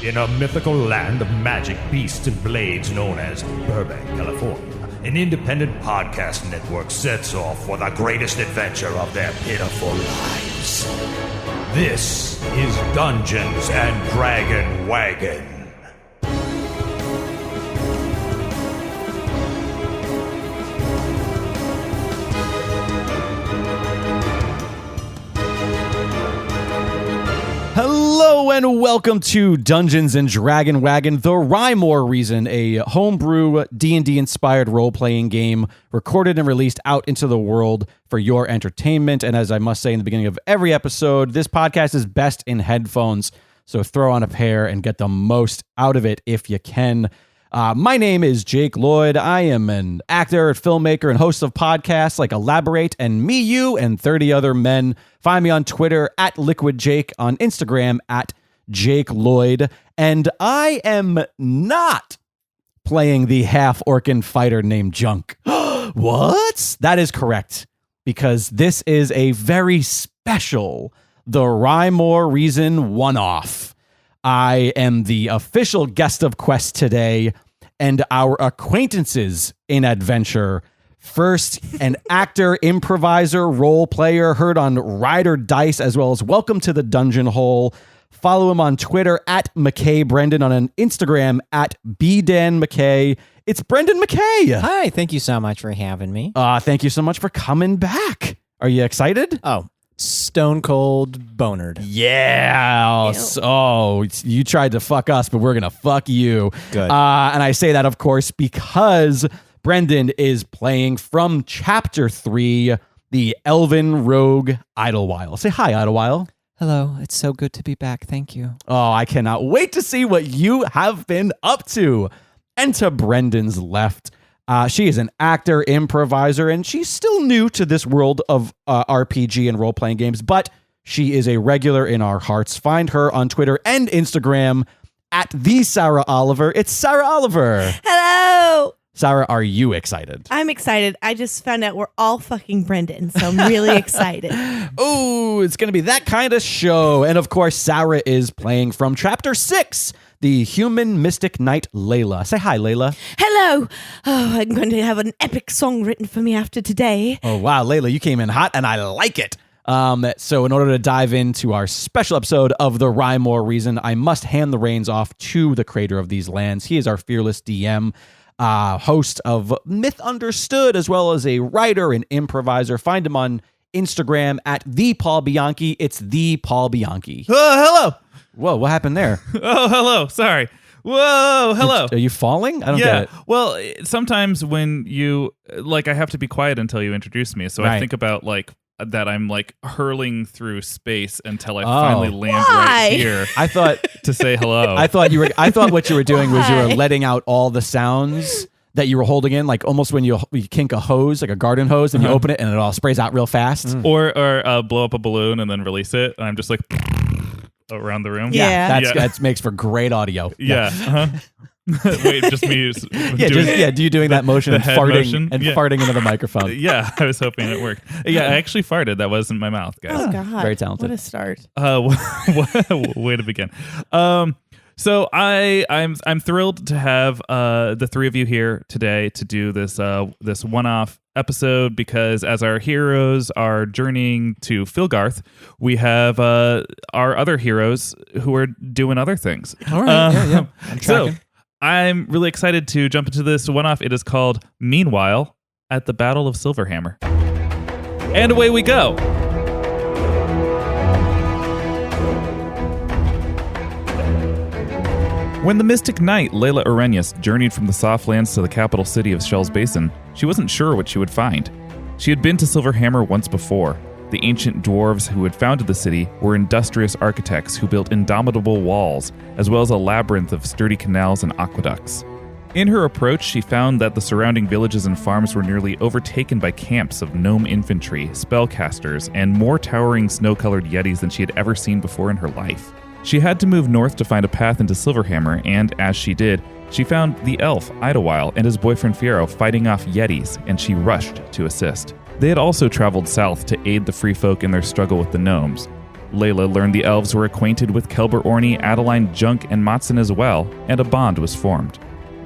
In a mythical land of magic beasts and blades known as Burbank, California, an independent podcast network sets off for the greatest adventure of their pitiful lives. This is Dungeons and Dragon Wagon. Hello and welcome to Dungeons and Dragon Wagon, the Rhyme or Reason, a homebrew D&D inspired role-playing game recorded and released out into the world for your entertainment. And as I must say in the beginning of every episode, this podcast is best in headphones, so throw on a pair and get the most out of it if you can. My name is Jake Lloyd. I am an actor, filmmaker, and host of podcasts like Elaborate and Me, You, and 30 Other Men. Find me on Twitter at LiquidJake, on Instagram at Jake Lloyd. And I am not playing the half-orcan fighter named Junk. What? That is correct, because this is a very special The Rhyme or Reason one-off. I am the official guest of Quest today, and our acquaintances in adventure. First, an actor, improviser, role player, heard on Rider Dice, as well as Welcome to the Dungeon Hole. Follow him on Twitter at McKay Brendan, on an Instagram at bdanmckay. It's Brendan McKay. Hi, thank you so much for having me. Thank you so much for coming back. Are you excited? Oh, stone cold bonered. Yeah. So you tried to fuck us, but we're going to fuck you. Good. And I say that, of course, because Brendan is playing from Chapter 3, the Elven Rogue Idlewild. Say hi, Idlewild. Hello, it's so good to be back. Thank you. Oh, I cannot wait to see what you have been up to. And to Brendan's left, she is an actor, improviser, and she's still new to this world of RPG and role-playing games, but she is a regular in our hearts. Find her on Twitter and Instagram at the Sarah Oliver. It's Sarah Oliver. Hello. Sarah, are you excited? I'm excited. I just found out we're all fucking Brendan, so I'm really excited. Oh, it's going to be that kind of show. And of course, Sarah is playing from Chapter 6, the Human Mystic Knight Layla. Say hi, Layla. Hello. Oh, I'm going to have an epic song written for me after today. Oh, wow, Layla, you came in hot, and I like it. So in order to dive into our special episode of The Rhyme or Reason, I must hand the reins off to the creator of these lands. He is our fearless DM, host of Myth Understood, as well as a writer and improviser. Find him on Instagram at the Paul Bianchi. It's the Paul Bianchi. Hello. Whoa, what happened there? Oh, hello. Sorry. Whoa, hello. Are you falling? I don't get it. Well, sometimes when you, I have to be quiet until you introduce me. So Right. I think about, that I'm, hurling through space until I finally land right here I thought to say hello. I thought what you were doing was you were Hi. letting out all the sounds that you were holding in, like almost when you kink a hose, like a garden hose, and you open it and it all sprays out real fast. Or blow up a balloon and then release it. And I'm just around the room. Yeah. That makes for great audio. Yeah. Uh-huh. Wait, just me Do you doing that motion the and head farting motion? and Yeah. farting into the microphone? Yeah, I was hoping it worked. Yeah, I actually farted. That wasn't my mouth, guys. Oh, God. Very talented. What a start. Way to begin. So I'm thrilled to have the three of you here today to do this this one-off episode, because as our heroes are journeying to Filgarth, we have our other heroes who are doing other things. All right, yeah. I'm So tracking. I'm really excited to jump into this one-off. It is called Meanwhile at the Battle of Silverhammer. And away we go. When the Mystic Knight, Layla Arrhenius, journeyed from the Softlands to the capital city of Shel's Basin, she wasn't sure what she would find. She had been to Silverhammer once before. The ancient dwarves who had founded the city were industrious architects who built indomitable walls, as well as a labyrinth of sturdy canals and aqueducts. In her approach, she found that the surrounding villages and farms were nearly overtaken by camps of gnome infantry, spellcasters, and more towering snow-colored yetis than she had ever seen before in her life. She had to move north to find a path into Silverhammer, and as she did, she found the elf, Idlewild, and his boyfriend Fiero fighting off yetis, and she rushed to assist. They had also traveled south to aid the free folk in their struggle with the gnomes. Layla learned the elves were acquainted with Kelber Orny, Adeline Junk, and Matson as well, and a bond was formed.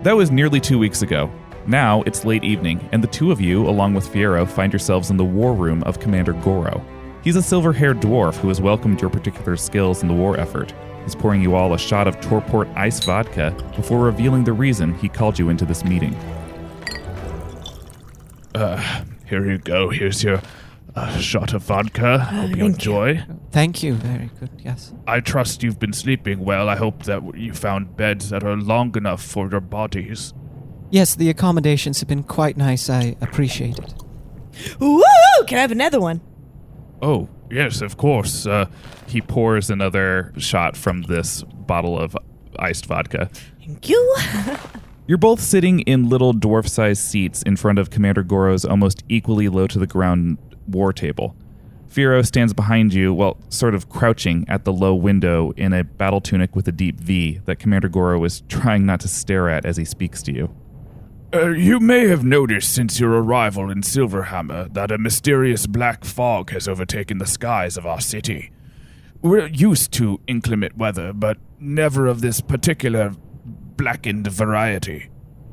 That was nearly 2 weeks ago. Now it's late evening, and the two of you, along with Fiero, find yourselves in the war room of Commander Gorro. He's a silver-haired dwarf who has welcomed your particular skills in the war effort. He's pouring you all a shot of Torport Ice Vodka before revealing the reason he called you into this meeting. Here you go. Here's your shot of vodka. Hope you enjoy. Thank you. Very good. Yes. I trust you've been sleeping well. I hope that you found beds that are long enough for your bodies. Yes, the accommodations have been quite nice. I appreciate it. Woo! Can I have another one? Oh, yes, of course. He pours another shot from this bottle of iced vodka. Thank you. You're both sitting in little dwarf-sized seats in front of Commander Gorro's almost equally low-to-the-ground war table. Fiero stands behind you, well, sort of crouching at the low window in a battle tunic with a deep V that Commander Gorro is trying not to stare at as he speaks to you. You may have noticed since your arrival in Silverhammer that a mysterious black fog has overtaken the skies of our city. We're used to inclement weather, but never of this particular blackened variety.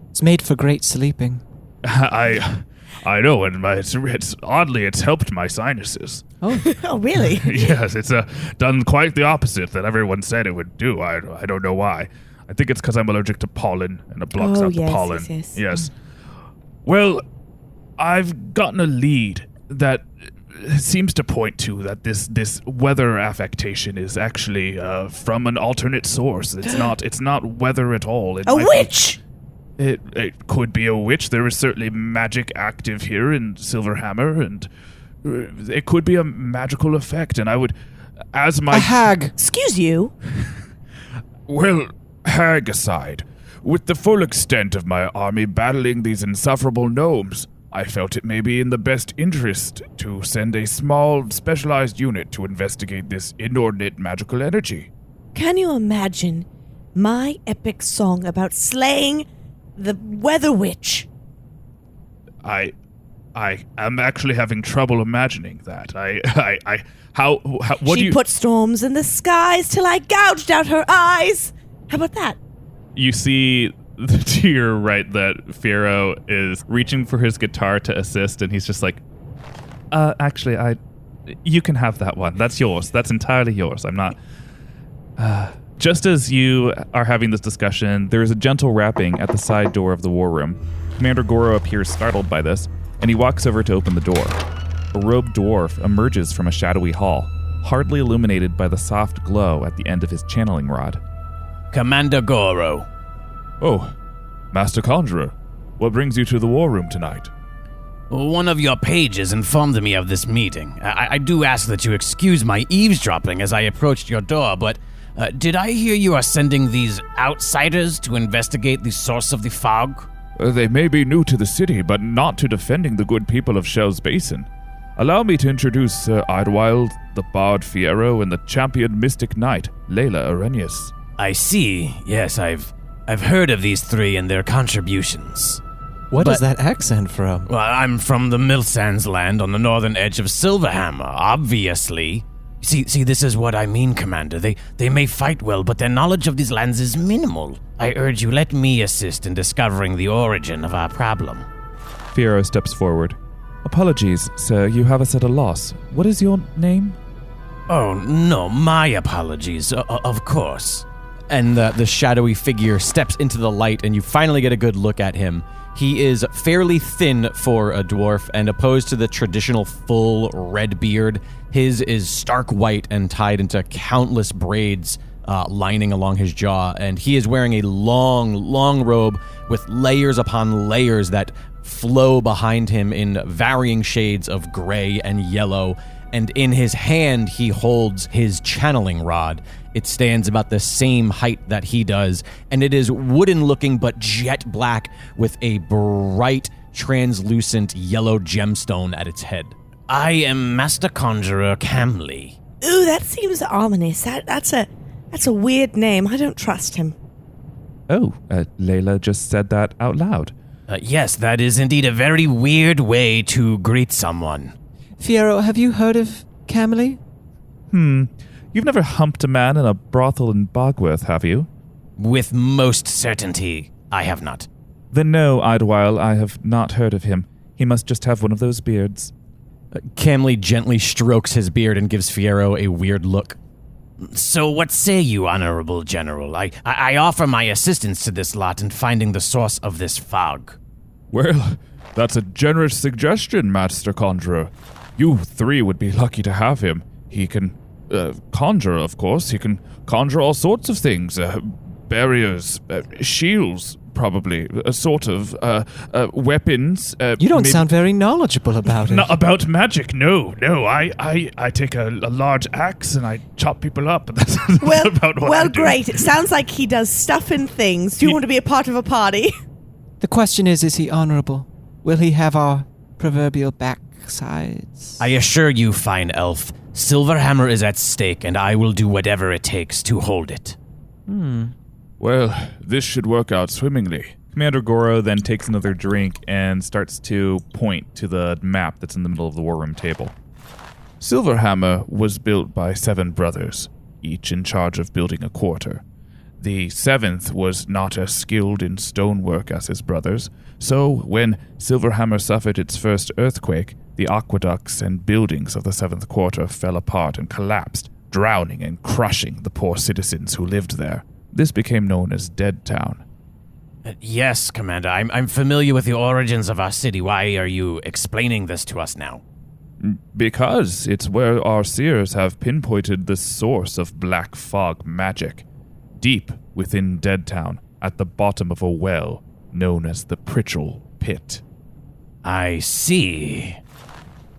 It's made for great sleeping. I know, and it's oddly it's helped my sinuses. Oh, Oh, really? Yes, it's done quite the opposite that everyone said it would do. I don't know why. I think it's because I'm allergic to pollen, and it blocks out the pollen. Yes. Well, I've gotten a lead that seems to point to that this weather affectation is actually from an alternate source. It's not weather at all. It A might witch! It could be a witch. There is certainly magic active here in Silverhammer, and it could be a magical effect. And I would, as my a hag. Excuse you. Well, hag aside, with the full extent of my army battling these insufferable gnomes, I felt it may be in the best interest to send a small, specialized unit to investigate this inordinate magical energy. Can you imagine my epic song about slaying the weather witch? I am actually having trouble imagining that. What do She you... put storms in the skies till I gouged out her eyes. How about that? You see to your right that Fiero is reaching for his guitar to assist, and he's just like, actually, you can have that one. That's yours. That's entirely yours. I'm not... Just as you are having this discussion, there is a gentle rapping at the side door of the war room. Commander Gorro appears startled by this, and he walks over to open the door. A robed dwarf emerges from a shadowy hall, hardly illuminated by the soft glow at the end of his channeling rod. Commander Gorro. Oh, Master Conjurer, what brings you to the war room tonight? One of your pages informed me of this meeting. I do ask that you excuse my eavesdropping as I approached your door, but did I hear you are sending these outsiders to investigate the source of the fog? They may be new to the city, but not to defending the good people of Shel's Basin. Allow me to introduce Sir Idwild, the Bard Fiero, and the champion mystic knight, Layla Arrhenius. I see. Yes, I've heard of these three and their contributions. What is that accent from? Well, I'm from the Millsands land on the northern edge of Silverhammer, obviously. See, this is what I mean, Commander. They may fight well, but their knowledge of these lands is minimal. I urge you, let me assist in discovering the origin of our problem. Fiero steps forward. Apologies, sir, you have us at a loss. What is your name? Oh, no, my apologies. Of course. And the shadowy figure steps into the light, and you finally get a good look at him. He is fairly thin for a dwarf, and opposed to the traditional full red beard, his is stark white and tied into countless braids lining along his jaw, and he is wearing a long robe with layers upon layers that flow behind him in varying shades of gray and yellow, and in his hand he holds his channeling rod. It stands about the same height that he does, and it is wooden-looking but jet black with a bright, translucent yellow gemstone at its head. I am Master Conjurer Camli. Ooh, that seems ominous. That's a weird name. I don't trust him. Oh, Layla just said that out loud. Yes, that is indeed a very weird way to greet someone. Fiero, have you heard of Camli? You've never humped a man in a brothel in Bogworth, have you? With most certainty, I have not. Then no, Idlewild, I have not heard of him. He must just have one of those beards. Camli gently strokes his beard and gives Fierro a weird look. So what say you, Honorable General? I offer my assistance to this lot in finding the source of this fog. Well, that's a generous suggestion, Master Conjurer. You three would be lucky to have him. He can conjure, of course. He can conjure all sorts of things. Barriers, shields, probably. Weapons. You don't sound very knowledgeable about it. Not about magic, no. I take a large axe and I chop people up. That's about what I do. Great. It sounds like he does stuff and things. Do you want to be a part of a party? The question is he honorable? Will he have our proverbial backsides? I assure you, fine elf, Silverhammer is at stake, and I will do whatever it takes to hold it. Well, this should work out swimmingly. Commander Gorro then takes another drink and starts to point to the map that's in the middle of the war room table. Silverhammer was built by 7 brothers, each in charge of building a quarter. The 7th was not as skilled in stonework as his brothers, so when Silverhammer suffered its first earthquake, the aqueducts and buildings of the 7th quarter fell apart and collapsed, drowning and crushing the poor citizens who lived there. This became known as Dead Town. Yes, Commander, I'm familiar with the origins of our city. Why are you explaining this to us now? Because it's where our seers have pinpointed the source of black fog magic. Deep within Dead Town, at the bottom of a well known as the Pritchell Pit. I see.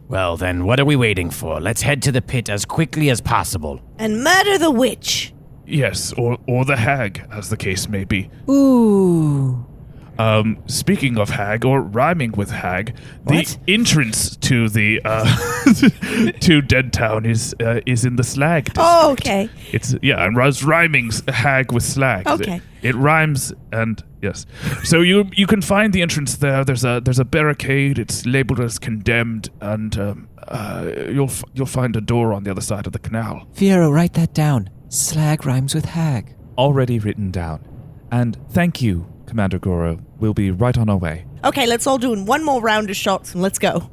Well then, what are we waiting for? Let's head to the pit as quickly as possible. And murder the witch. Yes, or the hag, as the case may be. Ooh. Speaking of hag, or rhyming with hag, What? the entrance to the to Dead Town is in the slag district. Oh, okay. And rhyming hag with slag. Okay. It rhymes, and yes. So you can find the entrance there. There's a barricade. It's labeled as condemned, and you'll find a door on the other side of the canal. Fierro, write that down. Slag rhymes with hag. Already written down. And thank you, Commander Gorro. We'll be right on our way. Okay, let's all do one more round of shots and let's go.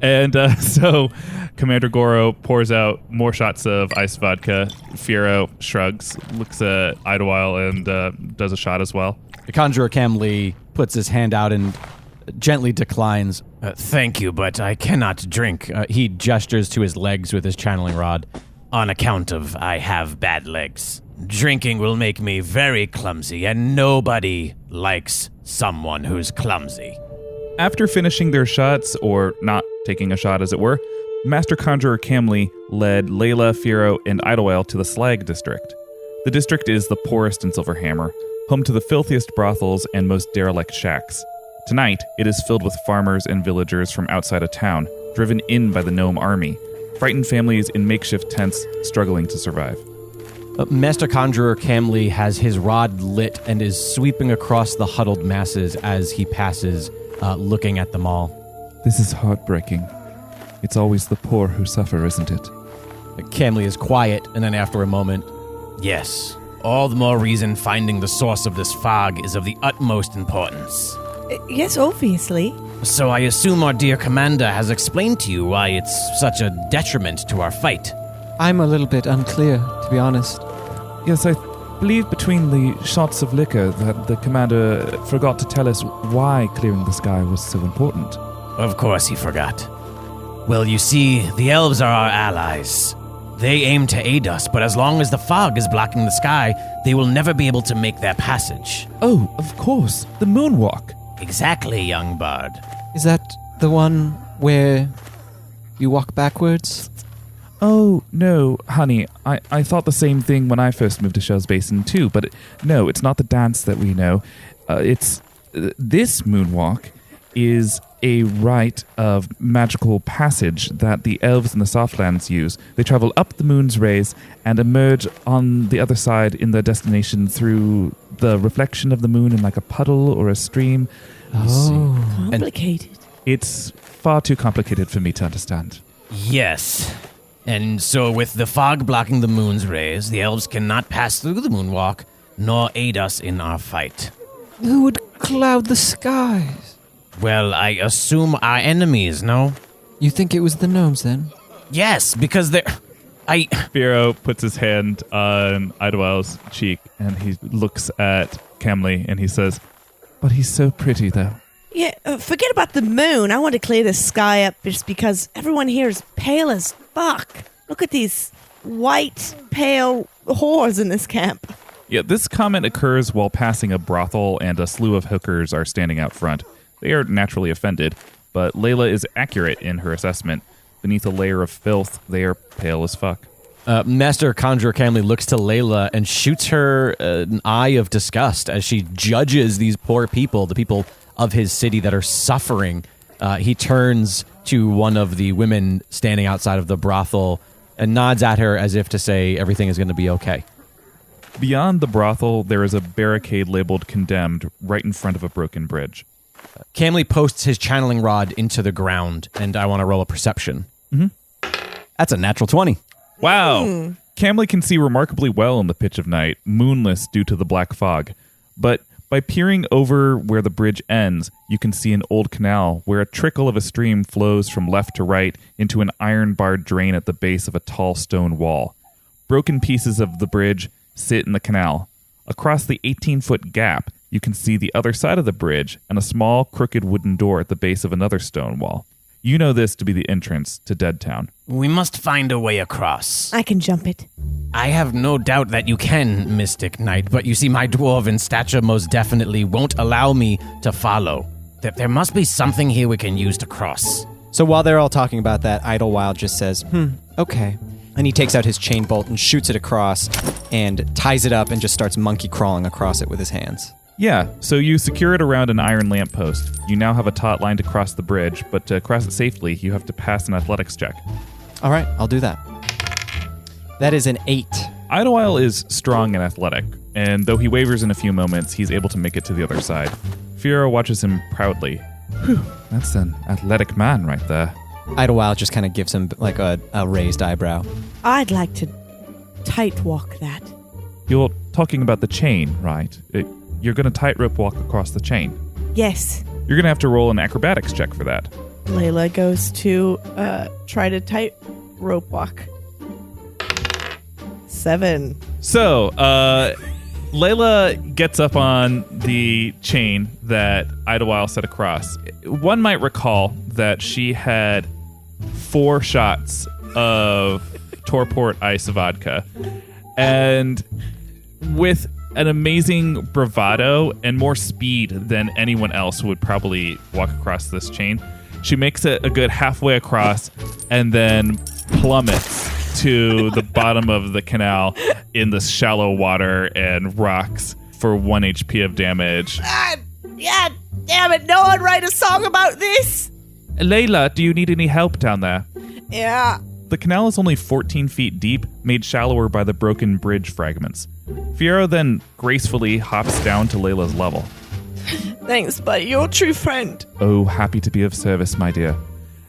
And so Commander Gorro pours out more shots of ice vodka. Fierro shrugs, looks at Idlewild, and does a shot as well. The Conjurer Camli puts his hand out and gently declines. Thank you, but I cannot drink. He gestures to his legs with his channeling rod. On account of I have bad legs. Drinking will make me very clumsy, and nobody likes someone who's clumsy. After finishing their shots, or not taking a shot as it were, Master Conjurer Camli led Layla, Fierro, and Idlewild to the Slag District. The district is the poorest in Silverhammer, home to the filthiest brothels and most derelict shacks. Tonight, it is filled with farmers and villagers from outside of town, driven in by the Gnome army, frightened families in makeshift tents struggling to survive. Master Conjurer Camli has his rod lit and is sweeping across the huddled masses as he passes, looking at them all. This is heartbreaking. It's always the poor who suffer, isn't it? Camli is quiet, and then after a moment, Yes, all the more reason finding the source of this fog is of the utmost importance. Yes, obviously. So I assume our dear commander has explained to you why it's such a detriment to our fight. I'm a little bit unclear, to be honest. Yes, I believe between the shots of liquor that the commander forgot to tell us why clearing the sky was so important. Of course he forgot. Well, you see, the elves are our allies. They aim to aid us, but as long as the fog is blocking the sky, they will never be able to make their passage. Oh, of course, the moonwalk. Exactly, young bard. Is that the one where you walk backwards? Oh, no, honey, I thought the same thing when I first moved to Shel's Basin, too, but no, it's not the dance that we know. This moonwalk is a rite of magical passage that the elves in the Softlands use. They travel up the moon's rays and emerge on the other side in their destination through the reflection of the moon in like a puddle or a stream. Complicated. It's far too complicated for me to understand. Yes. And so with the fog blocking the moon's rays, the elves cannot pass through the moonwalk, nor aid us in our fight. Who would cloud the skies? Well, I assume our enemies, no? You think it was the gnomes, then? Yes, because they're... Firo puts his hand on Idlewile's cheek, and he looks at Camli, and he says, "But he's so pretty, though." Yeah, forget about the moon. I want to clear the sky up just because everyone here is pale as fuck. Look at these white, pale whores in this camp. Yeah, this comment occurs while passing a brothel, and a slew of hookers are standing out front. They are naturally offended, but Layla is accurate in her assessment. Beneath a layer of filth, they are pale as fuck. Master Conjurer Camli looks to Layla and shoots her an eye of disgust as she judges these poor people, the people of his city that are suffering. He turns to one of the women standing outside of the brothel and nods at her as if to say everything is going to be okay. Beyond the brothel, there is a barricade labeled condemned right in front of a broken bridge. Camli posts his channeling rod into the ground, and I want to roll a perception. That's a natural 20. Wow. Camli can see remarkably well in the pitch of night, moonless due to the black fog. But by peering over where the bridge ends, you can see an old canal where a trickle of a stream flows from left to right into an iron-barred drain at the base of a tall stone wall. Broken pieces of the bridge sit in the canal. Across the 18-foot gap, you can see the other side of the bridge and a small, crooked wooden door at the base of another stone wall. You know this to be the entrance to Deadtown. We must find a way across. I can jump it. I have no doubt that you can, Mystic Knight, but you see, my dwarven stature most definitely won't allow me to follow. There must be something here we can use to cross. So while they're all talking about that, Idlewild just says, okay. And he takes out his chain bolt and shoots it across and ties it up and just starts monkey crawling across it with his hands. Yeah, so you secure it around an iron lamppost. You now have a taut line to cross the bridge, but to cross it safely, you have to pass an athletics check. All right, I'll do that. That is an 8. Idlewild is strong and athletic, and though he wavers in a few moments, he's able to make it to the other side. Firo watches him proudly. Whew, that's an athletic man right there. Idlewild just kind of gives him like a raised eyebrow. I'd like to tight walk that. You're talking about the chain, right? You're going to tightrope walk across the chain. Yes. You're going to have to roll an acrobatics check for that. Layla goes to try to tight rope walk. 7. So, Layla gets up on the chain that Idlewild set across. One might recall that she had 4 shots of Torport Ice Vodka. And with an amazing bravado and more speed than anyone else would probably walk across this chain, she makes it a good halfway across and then plummets to the bottom of the canal in the shallow water and rocks for 1 HP of damage. Yeah, damn it, no one write a song about this. Layla, do you need any help down there? Yeah. The canal is only 14 feet deep, made shallower by the broken bridge fragments. Firo then gracefully hops down to Layla's level. Thanks, buddy. You're a true friend. Oh, happy to be of service, my dear.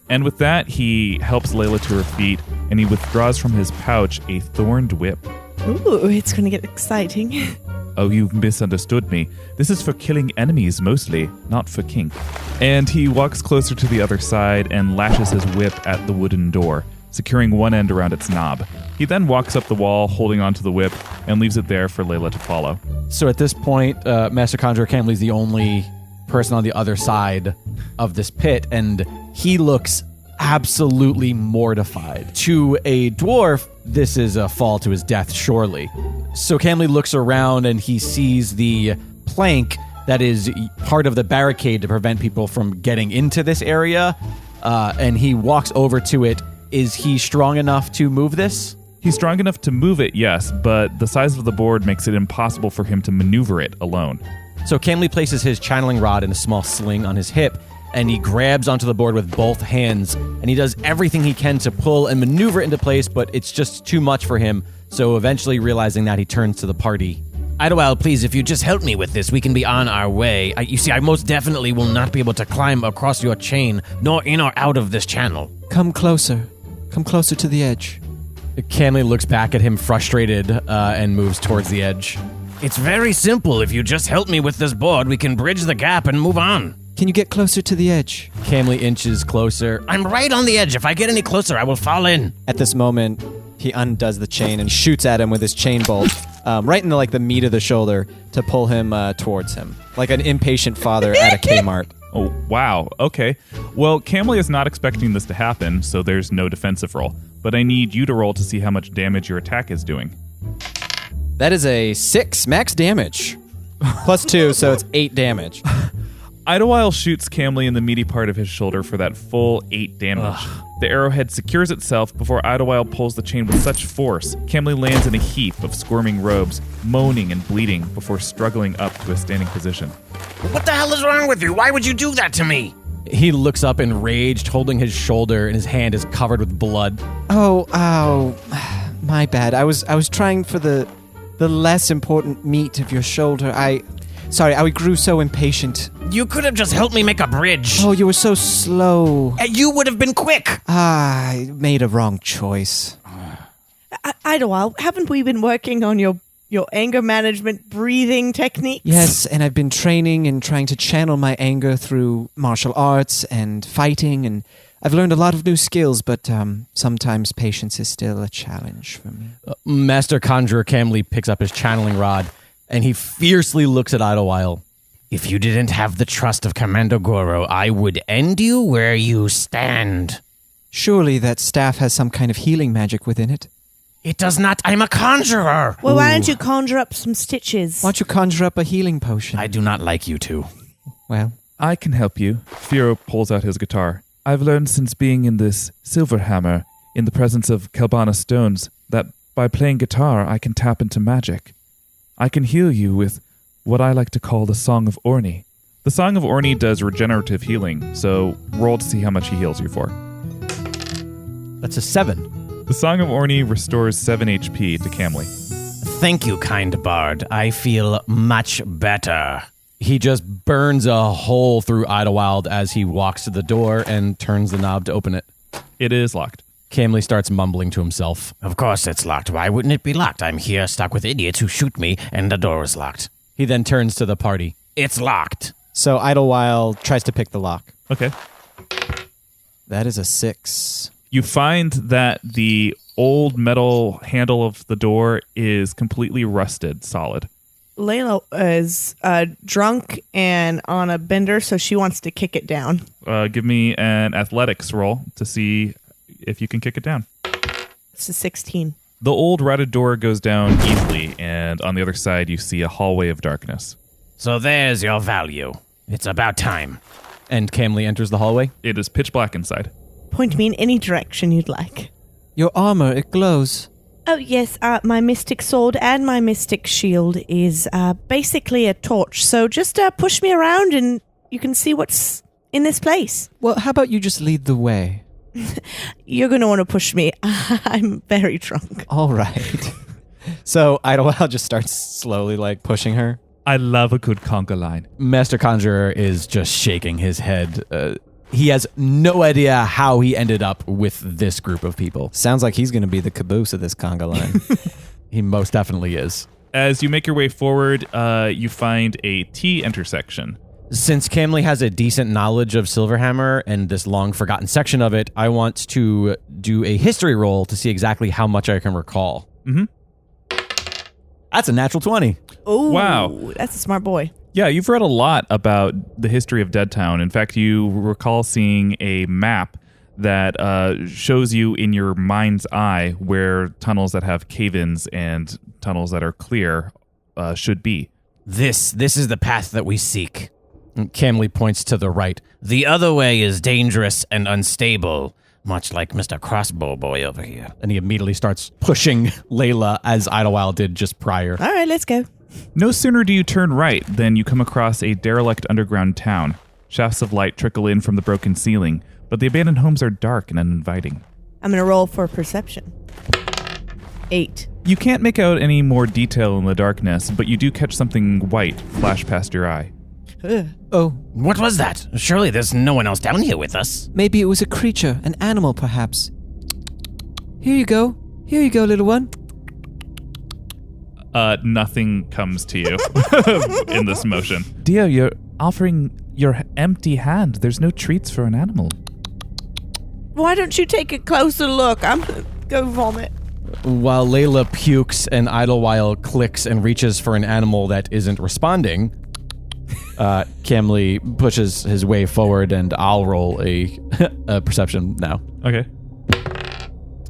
And with that, he helps Layla to her feet, and he withdraws from his pouch a thorned whip. Ooh, it's going to get exciting. Oh, you've misunderstood me. This is for killing enemies mostly, not for kink. And he walks closer to the other side and lashes his whip at the wooden door, securing one end around its knob. He then walks up the wall, holding onto the whip, and leaves it there for Layla to follow. So at this point, Master Conjurer Camli is the only person on the other side of this pit, and he looks absolutely mortified. To a dwarf, this is a fall to his death, surely. So Camli looks around and he sees the plank that is part of the barricade to prevent people from getting into this area, and he walks over to it. Is he strong enough to move this? He's strong enough to move it, yes, but the size of the board makes it impossible for him to maneuver it alone. So Camli places his channeling rod in a small sling on his hip, and he grabs onto the board with both hands, and he does everything he can to pull and maneuver it into place, but it's just too much for him. So eventually realizing that, he turns to the party. Idlewild, please, if you just help me with this, we can be on our way. You see, I most definitely will not be able to climb across your chain, nor in or out of this channel. Come closer. Come closer to the edge. Camli looks back at him frustrated and moves towards the edge. It's very simple. If you just help me with this board, we can bridge the gap and move on. Can you get closer to the edge? Camli inches closer. I'm right on the edge. If I get any closer, I will fall in. At this moment, he undoes the chain and shoots at him with his chain bolt, right in the meat of the shoulder to pull him towards him, like an impatient father at a Kmart. Oh, wow. Okay. Well, Camli is not expecting this to happen, so there's no defensive roll. But I need you to roll to see how much damage your attack is doing. That is a 6 max damage. Plus 2, so it's 8 damage. Idlewild shoots Camli in the meaty part of his shoulder for that full 8 damage. The arrowhead secures itself before Idlewild pulls the chain with such force. Camli lands in a heap of squirming robes, moaning and bleeding before struggling up to a standing position. What the hell is wrong with you? Why would you do that to me? He looks up enraged, holding his shoulder, and his hand is covered with blood. Oh, my bad. I was trying for the less important meat of your shoulder. I grew so impatient. You could have just helped me make a bridge. Oh, you were so slow. You would have been quick. I made a wrong choice. Idlewild, haven't we been working on your anger management breathing techniques? Yes, and I've been training and trying to channel my anger through martial arts and fighting, and I've learned a lot of new skills, but sometimes patience is still a challenge for me. Master Conjurer Camli picks up his channeling rod, and he fiercely looks at Idlewild. If you didn't have the trust of Commander Gorro, I would end you where you stand. Surely that staff has some kind of healing magic within it. It does not. I'm a conjurer. Well, why don't you conjure up some stitches? Why don't you conjure up a healing potion? I do not like you two. Well, I can help you. Firo pulls out his guitar. I've learned since being in this Silverhammer, in the presence of Kelbana stones, that by playing guitar, I can tap into magic. I can heal you with what I like to call the Song of Orni. The Song of Orni does regenerative healing, so roll to see how much he heals you for. That's a 7. The Song of Orni restores 7 HP to Camli. Thank you, kind bard. I feel much better. He just burns a hole through Idlewild as he walks to the door and turns the knob to open it. It is locked. Camli starts mumbling to himself. Of course it's locked. Why wouldn't it be locked? I'm here stuck with idiots who shoot me, and the door is locked. He then turns to the party. It's locked. So Idlewild tries to pick the lock. Okay. That is a 6. You find that the old metal handle of the door is completely rusted solid. Layla is drunk and on a bender, so she wants to kick it down. Give me an athletics roll to see if you can kick it down. It's a 16. The old rotted door goes down easily, and on the other side you see a hallway of darkness. So there's your value. It's about time. And Camli enters the hallway. It is pitch black inside. Point me in any direction you'd like. your armor, it glows. Oh, yes, my mystic sword and my mystic shield is basically a torch. So just push me around and you can see what's in this place. Well, how about you just lead the way? You're going to want to push me. I'm very drunk. All right. So Idlewild just starts slowly pushing her. I love a good conga line. Master Conjurer is just shaking his head. He has no idea how he ended up with this group of people. Sounds like he's going to be the caboose of this conga line. He most definitely is. As you make your way forward, you find a T intersection. Since Camli has a decent knowledge of Silverhammer and this long forgotten section of it, I want to do a history roll to see exactly how much I can recall. Mm-hmm. That's a natural 20. Oh, wow. That's a smart boy. Yeah, you've read a lot about the history of Deadtown. In fact, you recall seeing a map that shows you in your mind's eye where tunnels that have cave-ins and tunnels that are clear should be. This is the path that we seek. Camli points to the right. The other way is dangerous and unstable, much like Mr. Crossbow Boy over here. And he immediately starts pushing Layla as Idlewild did just prior. All right, let's go. No sooner do you turn right than you come across a derelict underground town. Shafts of light trickle in from the broken ceiling, but the abandoned homes are dark and uninviting. I'm going to roll for perception. 8. You can't make out any more detail in the darkness, but you do catch something white flash past your eye. Oh, What was that? Surely there's no one else down here with us. maybe it was a creature, an animal perhaps. Here you go. Here you go, little one. Nothing comes to you in this motion. Dear, you're offering your empty hand. There's no treats for an animal. Why don't you take a closer look? I'm gonna go vomit. While Layla pukes and Idlewild clicks and reaches for an animal that isn't responding, Camli pushes his way forward, and I'll roll a perception now. Okay.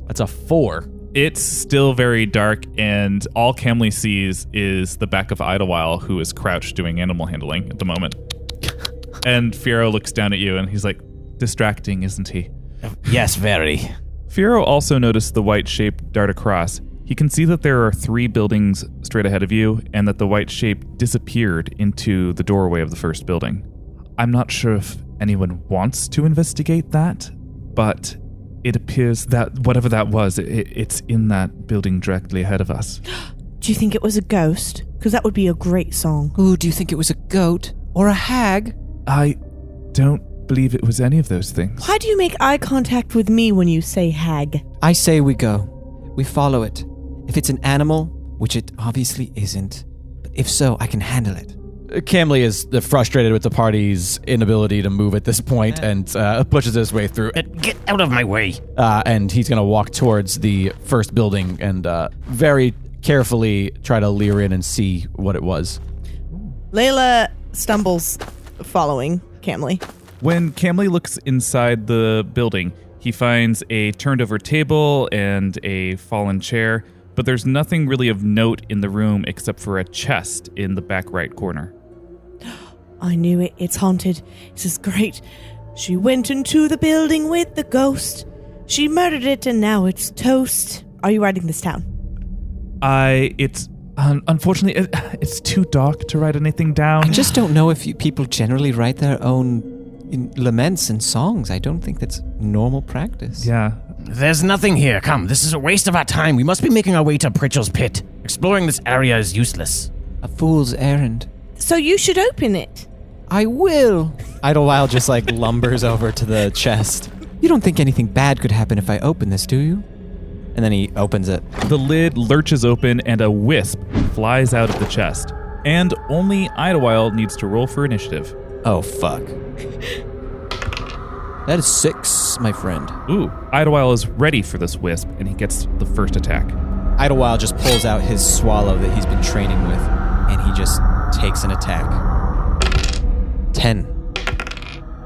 That's a 4. It's still very dark, and all Camli sees is the back of Idlewild, who is crouched doing animal handling at the moment. And Fiero looks down at you, and he's like, distracting, isn't he? Yes, very. Fiero also noticed the white shape dart across. He can see that there are 3 buildings straight ahead of you, and that the white shape disappeared into the doorway of the first building. I'm not sure if anyone wants to investigate that, but it appears that whatever that was, it's in that building directly ahead of us. Do you think it was a ghost? Because that would be a great song. Ooh, do you think it was a goat or a hag? I don't believe it was any of those things. Why do you make eye contact with me when you say hag? I say we go. We follow it. If it's an animal, which it obviously isn't, but if so, I can handle it. Camli is frustrated with the party's inability to move at this point and pushes his way through. Get out of my way. And he's going to walk towards the first building and very carefully try to leer in and see what it was. Layla stumbles following Camli. When Camli looks inside the building, he finds a turned-over table and a fallen chair, but there's nothing really of note in the room except for a chest in the back right corner. I knew it. It's haunted. This is great. She went into the building with the ghost. She murdered it, and now it's toast. Are you writing this down? Unfortunately, it's too dark to write anything down. I just don't know if people generally write their own laments and songs. I don't think that's normal practice. Yeah. There's nothing here. Come, this is a waste of our time. We must be making our way to Pritchell's Pit. Exploring this area is useless. A fool's errand. So you should open it. I will. Idlewild just lumbers over to the chest. You don't think anything bad could happen if I open this, do you? And then he opens it. The lid lurches open and a wisp flies out of the chest. And only Idlewild needs to roll for initiative. Oh, fuck. That is 6, my friend. Ooh, Idlewild is ready for this wisp, and he gets the first attack. Idlewild just pulls out his swallow that he's been training with, and he just takes an attack. 10.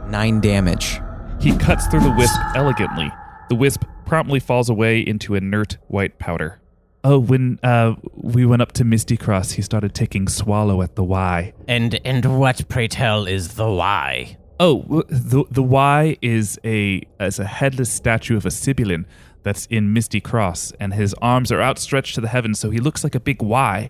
9 damage. He cuts through the wisp elegantly. The wisp promptly falls away into inert white powder. Oh, when we went up to Misty Cross, he started taking swallow at the Y. And what, pray tell, is the why? Oh, the Y is a headless statue of a Sibyllin that's in Misty Cross, and his arms are outstretched to the heavens, so he looks like a big Y,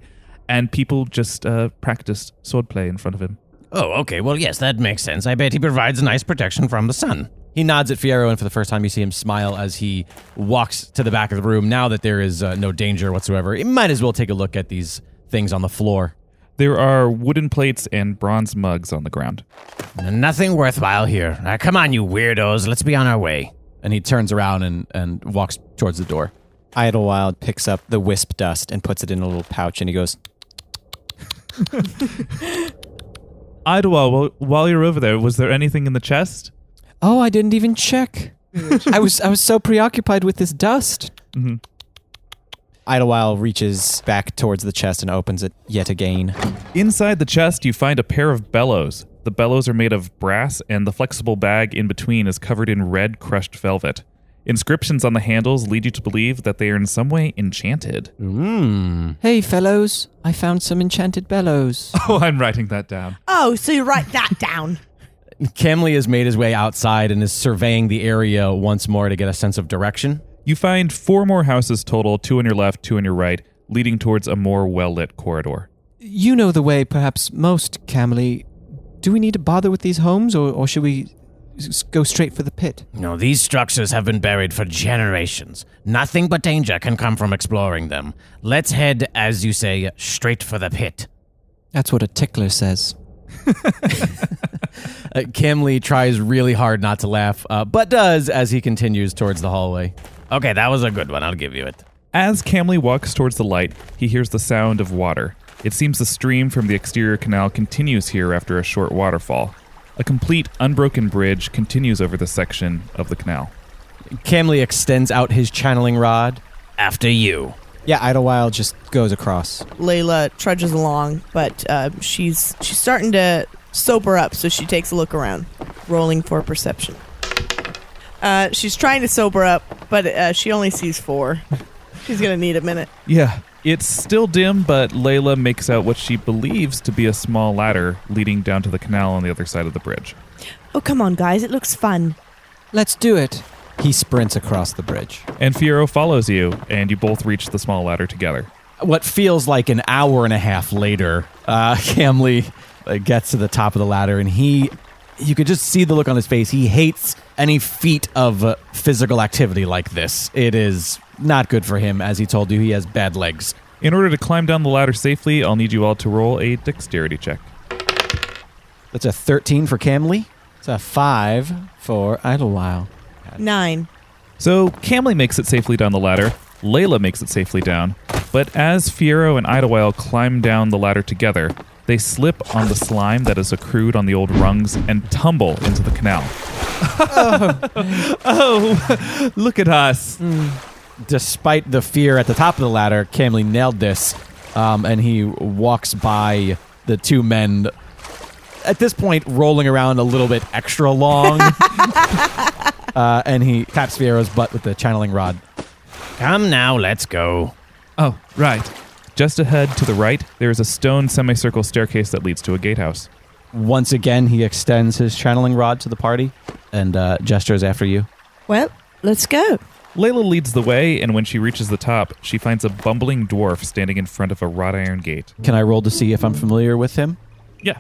and people just practice swordplay in front of him. Oh, okay. Well, yes, that makes sense. I bet he provides nice protection from the sun. He nods at Fiero, and for the first time you see him smile as he walks to the back of the room. Now that there is no danger whatsoever, you might as well take a look at these things on the floor. There are wooden plates and bronze mugs on the ground. Nothing worthwhile here. Come on, you weirdos. Let's be on our way. And he turns around and walks towards the door. Idlewild picks up the wisp dust and puts it in a little pouch, and he goes... Idlewild, while you're over there, was there anything in the chest? Oh, I didn't even check. I was so preoccupied with this dust. Mm-hmm. Idlewild reaches back towards the chest and opens it yet again. Inside the chest, you find a pair of bellows. The bellows are made of brass, and the flexible bag in between is covered in red crushed velvet. Inscriptions on the handles lead you to believe that they are in some way enchanted. Hey, fellows, I found some enchanted bellows. Oh, I'm writing that down. Oh, so you write that down. Camli has made his way outside and is surveying the area once more to get a sense of direction. You find 4 more houses total, 2 on your left, 2 on your right, leading towards a more well-lit corridor. You know the way perhaps most, Camli. Do we need to bother with these homes, or should we go straight for the pit? No, these structures have been buried for generations. Nothing but danger can come from exploring them. Let's head, as you say, straight for the pit. That's what a tickler says. Camli tries really hard not to laugh, but does as he continues towards the hallway. Okay, that was a good one. I'll give you it. As Camli walks towards the light, he hears the sound of water. It seems the stream from the exterior canal continues here after a short waterfall. A complete, unbroken bridge continues over the section of the canal. Camli extends out his channeling rod. After you. Yeah, Idlewild just goes across. Layla trudges along, but she's starting to sober up, so she takes a look around, rolling for perception. She's trying to sober up, but she only sees 4. She's going to need a minute. Yeah, it's still dim, but Layla makes out what she believes to be a small ladder leading down to the canal on the other side of the bridge. Oh, come on, guys. It looks fun. Let's do it. He sprints across the bridge. And Fiero follows you, and you both reach the small ladder together. What feels like an hour and a half later, Camli gets to the top of the ladder, and you could just see the look on his face. He hates any feat of physical activity like this. It is not good for him. As he told you, he has bad legs. In order to climb down the ladder safely, I'll need you all to roll a dexterity check. That's a 13 for Camli. It's a 5 for Idlewild. 9. So Camli makes it safely down the ladder. Layla makes it safely down. But as Fiero and Idlewild climb down the ladder together, they slip on the slime that has accrued on the old rungs and tumble into the canal. Oh, look at us. Despite the fear at the top of the ladder, Camli nailed this, and he walks by the 2 men, at this point rolling around a little bit extra long, and he taps Fiero's butt with the channeling rod. Come now, let's go. Oh, right. Just ahead to the right, there is a stone semicircle staircase that leads to a gatehouse. Once again, he extends his channeling rod to the party and gestures after you. Well, let's go. Layla leads the way, and when she reaches the top, she finds a bumbling dwarf standing in front of a wrought iron gate. Can I roll to see if I'm familiar with him? Yeah.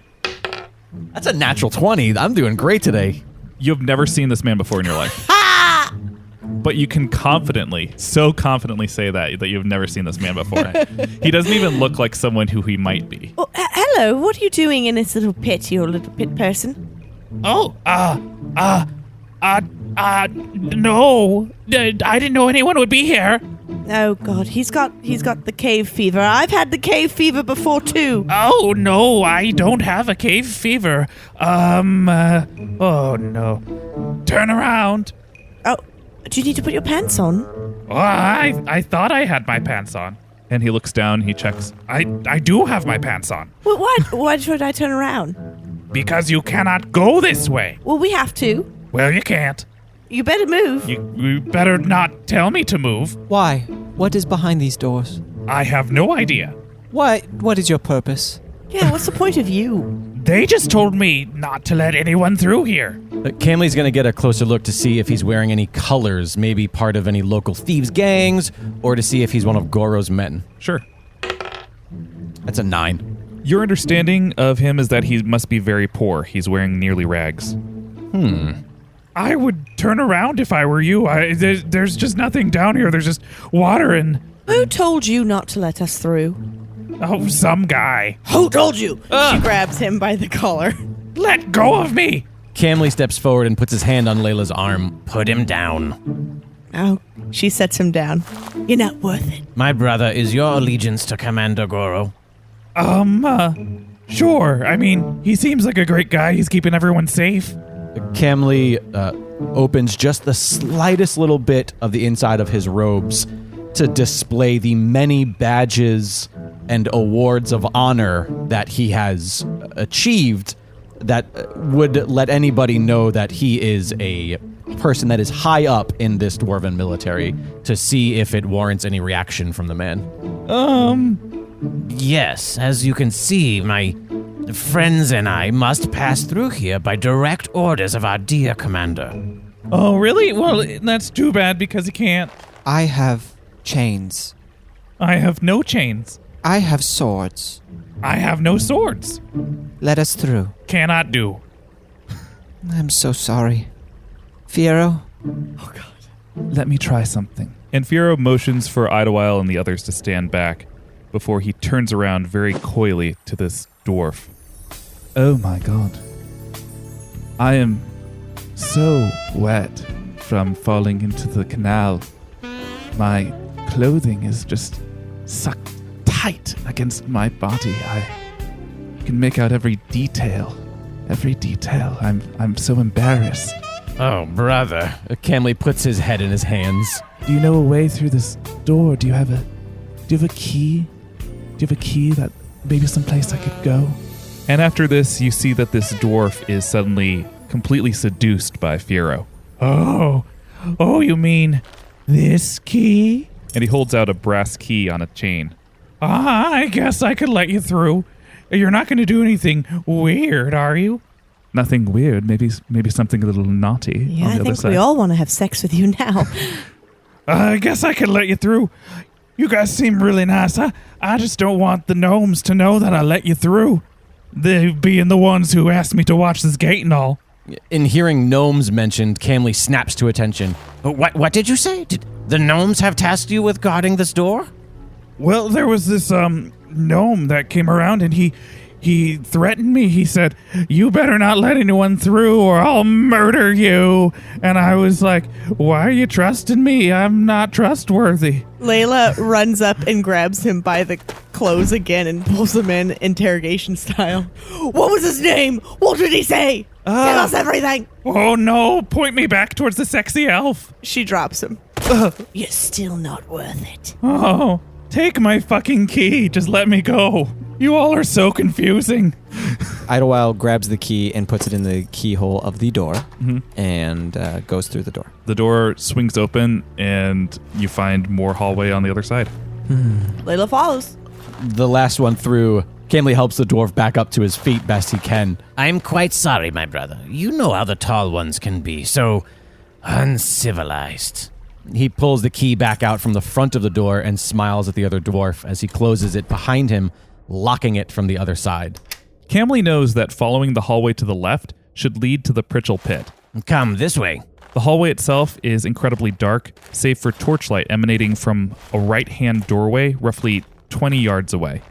That's a natural 20. I'm doing great today. You've never seen this man before in your life. But you can so confidently say that you've never seen this man before. He doesn't even look like someone who he might be. Oh, hello. What are you doing in this little pit, you little pit person? Oh, no. I didn't know anyone would be here. Oh, God. He's got the cave fever. I've had the cave fever before, too. Oh, no, I don't have a cave fever. Oh, no. Turn around. Oh, do you need to put your pants on? Oh, I thought I had my pants on. And he looks down, he checks. I do have my pants on. Well, why should I turn around? Because you cannot go this way. Well, we have to. Well, you can't. You better move. You better not tell me to move. Why? What is behind these doors? I have no idea. What is your purpose? Yeah, what's the point of you? They just told me not to let anyone through here. Camli's going to get a closer look to see if he's wearing any colors, maybe part of any local thieves' gangs, or to see if he's one of Gorro's men. Sure. That's a 9. Your understanding of him is that he must be very poor. He's wearing nearly rags. I would turn around if I were you. There's just nothing down here. There's just water and... Who told you not to let us through? Oh, some guy. Who told you? She grabs him by the collar. Let go of me. Camli steps forward and puts his hand on Layla's arm. Put him down. Oh, she sets him down. You're not worth it. My brother, is your allegiance to Commander Gorro? Sure. I mean, he seems like a great guy. He's keeping everyone safe. Camli opens just the slightest little bit of the inside of his robes to display the many badges and awards of honor that he has achieved that would let anybody know that he is a person that is high up in this dwarven military, to see if it warrants any reaction from the man. Yes, as you can see, my friends and I must pass through here by direct orders of our dear commander. Oh, really? Well, that's too bad because he can't. I have chains. I have no chains. I have swords. I have no swords. Let us through. Cannot do. I'm so sorry. Fiero? Let me try something. And Fiero motions for Idlewild and the others to stand back before he turns around very coyly to this dwarf. Oh my god. I am so wet from falling into the canal. My clothing is just sucked tight against my body. I can make out every detail. Every detail. I'm so embarrassed. Oh, brother. Camli puts his head in his hands. Do you know a way through this door? Do you have a key? Do you have a key that maybe someplace I could go? And after this, you see that this dwarf is suddenly completely seduced by Fiero. Oh, you mean this key? And he holds out a brass key on a chain. I guess I could let you through. You're not going to do anything weird, are you? Nothing weird. Maybe something a little naughty. Yeah, on the I other think side. we all want to have sex with you now. I guess I could let you through. You guys seem really nice. I just don't want the gnomes to know that I let you through. They being the ones who asked me to watch this gate and all. In hearing gnomes mentioned, Camli snaps to attention. What did you say? Did the gnomes have tasked you with guarding this door? Well, there was this gnome that came around and he threatened me. He said, "You better not let anyone through or I'll murder you." And I was like, "Why are you trusting me? I'm not trustworthy." Layla runs up and grabs him by the clothes again and pulls him in interrogation style. What was his name? What did he say? Tell us everything. Oh no, point me back towards the sexy elf. She drops him. You're still not worth it. Oh, take my fucking key. Just let me go. You all are so confusing. Idlewild grabs the key and puts it in the keyhole of the door and goes through the door. The door swings open, and you find more hallway on the other side. Layla follows. The last one through, Camli helps the dwarf back up to his feet best he can. I'm quite sorry, my brother. You know how the tall ones can be, so uncivilized. He pulls the key back out from the front of the door and smiles at the other dwarf as he closes it behind him, locking it from the other side. Camli knows that following the hallway to the left should lead to the Pritchel Pit. Come this way. The hallway itself is incredibly dark, save for torchlight emanating from a right-hand doorway roughly 20 yards away.